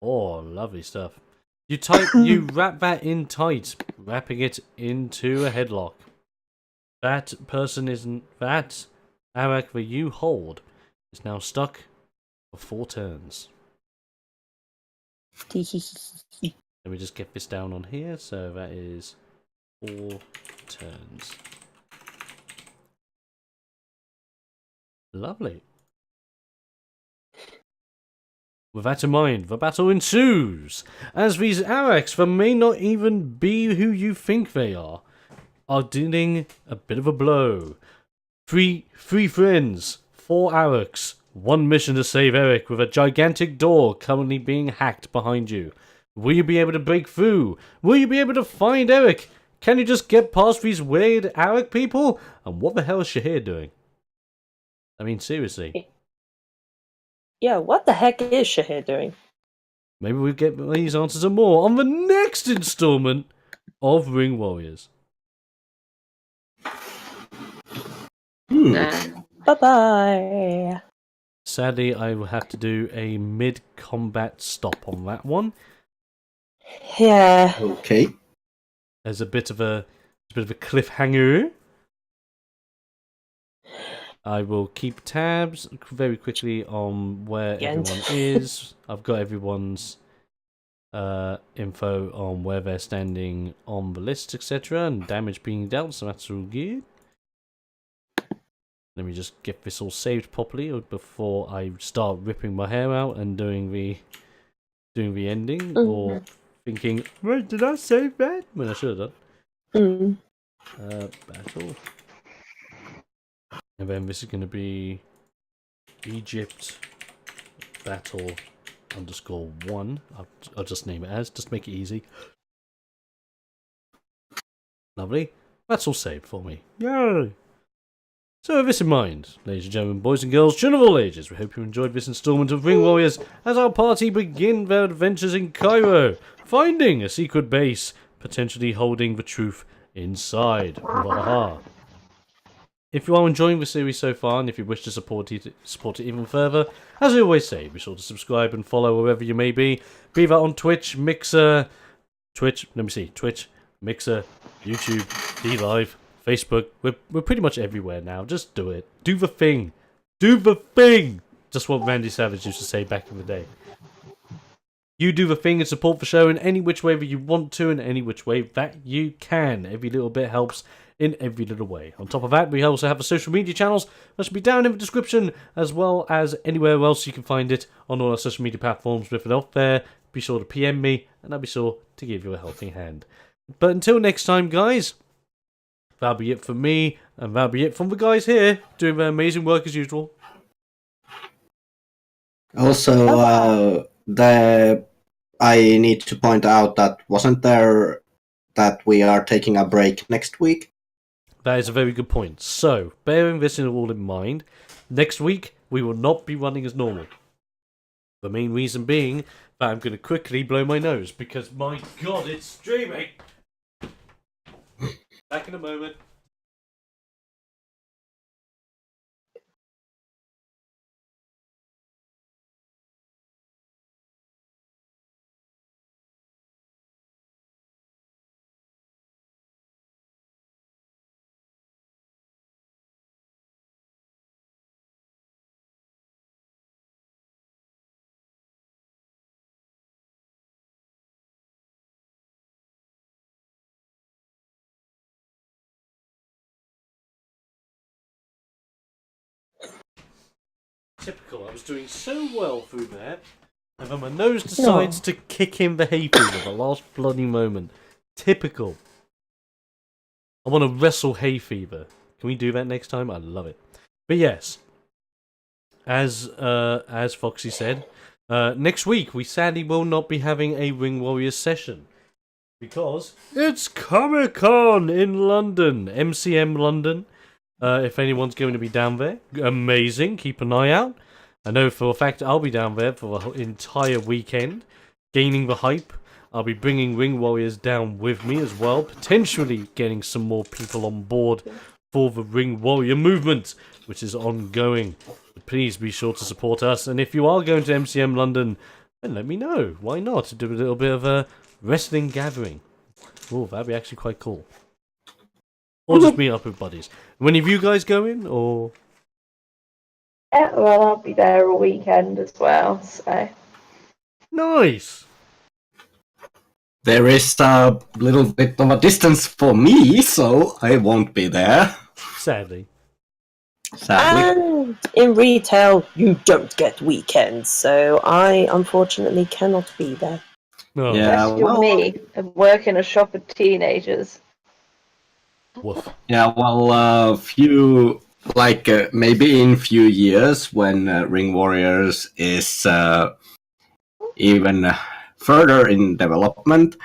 Oh, lovely stuff. You wrap that in tight, wrapping it into a headlock. That person isn't... That Arak that you hold is now stuck for 4 turns. Let me just get this down on here, so that is 4 turns. Lovely. With that in mind, the battle ensues, as these Araks that may not even be who you think they are dealing a bit of a blow. Three friends, 4 Araks, 1 mission to save Eric with a gigantic door currently being hacked behind you. Will you be able to break through? Will you be able to find Eric? Can you just get past these weird Arak people? And what the hell is Shahir doing? I mean, seriously. Yeah, what the heck is Shahir doing? Maybe we'll get these answers and more on the next installment of Ring Warriors. Bye-bye. Sadly, I will have to do a mid-combat stop on that one. Yeah. Okay. There's a bit of a cliffhanger. I will keep tabs very quickly on where everyone is. I've got everyone's info on where they're standing on the list, etc., and damage being dealt, so that's all good. Let me just get this all saved properly before I start ripping my hair out and doing the ending, or thinking, wait, did I save that? When I should have done. Battle. And then this is going to be Egypt battle _1. I'll just name it as, just make it easy. Lovely. That's all saved for me. Yay! So with this in mind, ladies and gentlemen, boys and girls, children of all ages, we hope you enjoyed this installment of Ring Warriors as our party begin their adventures in Cairo, finding a secret base, potentially holding the truth inside. If you are enjoying the series so far, and if you wish to support it even further, as I always say, be sure to subscribe and follow wherever you may be that on Twitch, Mixer, Twitch, Mixer, YouTube, DLive, Facebook. We're pretty much everywhere now. Just do it. Do the thing. Do the thing! Just what Randy Savage used to say back in the day. You do the thing and support the show in any which way that you want to, and any which way that you can. Every little bit helps in every little way. On top of that, we also have the social media channels that should be down in the description, as well as anywhere else you can find it on all our social media platforms. If it's out there, be sure to PM me, and I'll be sure to give you a helping hand. But until next time, guys, that'll be it from me, and that'll be it from the guys here, doing their amazing work as usual. Also, I need to point out that wasn't there that we are taking a break next week? That is a very good point. So, bearing this all in mind, next week we will not be running as normal. The main reason being that I'm going to quickly blow my nose, because my god, it's streaming! Back in a moment. Typical. I was doing so well through there, and then my nose decides to kick in the hay fever at the last bloody moment. Typical. I want to wrestle hay fever. Can we do that next time? I love it. But yes, as Foxy said, next week we sadly will not be having a Ring Warriors session because it's Comic-Con in London, MCM London. If anyone's going to be down there, amazing. Keep an eye out. I know for a fact I'll be down there for the entire weekend, gaining the hype. I'll be bringing Ring Warriors down with me as well, potentially getting some more people on board for the Ring Warrior movement, which is ongoing. But please be sure to support us, and if you are going to MCM London, then let me know. Why not? Do a little bit of a wrestling gathering. Oh, that'd be actually quite cool. Or just meet up with buddies. When have you guys going, or...? Yeah, well, I'll be there all weekend as well, so... Nice! There is a little bit of a distance for me, so I won't be there. Sadly. Sadly. And in retail, you don't get weekends, so I unfortunately cannot be there. No. Yeah. Unless you're well- me and work in a shop of teenagers. Woof. Yeah, well, few, like, maybe in few years when Ring Warriors is even further in development,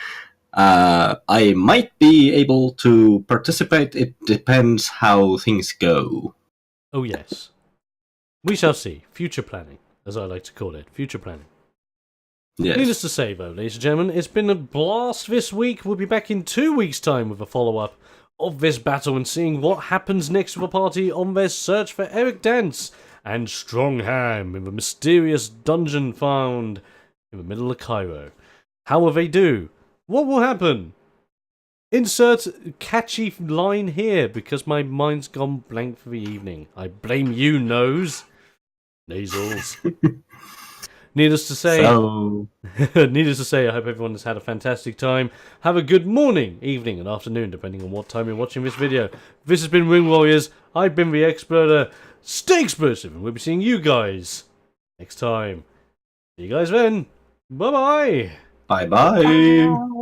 I might be able to participate. It depends how things go. Oh yes. We shall see. Future planning, as I like to call it. Future planning. Yes. Needless to say, though, ladies and gentlemen, it's been a blast this week. We'll be back in 2 weeks' time with a follow-up of this battle and seeing what happens next to the party on their search for Eric Dance and Strongham in the mysterious dungeon found in the middle of Cairo. How will they do? What will happen? Insert catchy line here because my mind's gone blank for the evening. I blame you, nose. Nasals. Needless to say, I hope everyone has had a fantastic time. Have a good morning, evening, and afternoon, depending on what time you're watching this video. This has been Ring Warriors. I've been TheXploder. Stay explosive, and we'll be seeing you guys next time. See you guys then. Bye-bye. Bye-bye.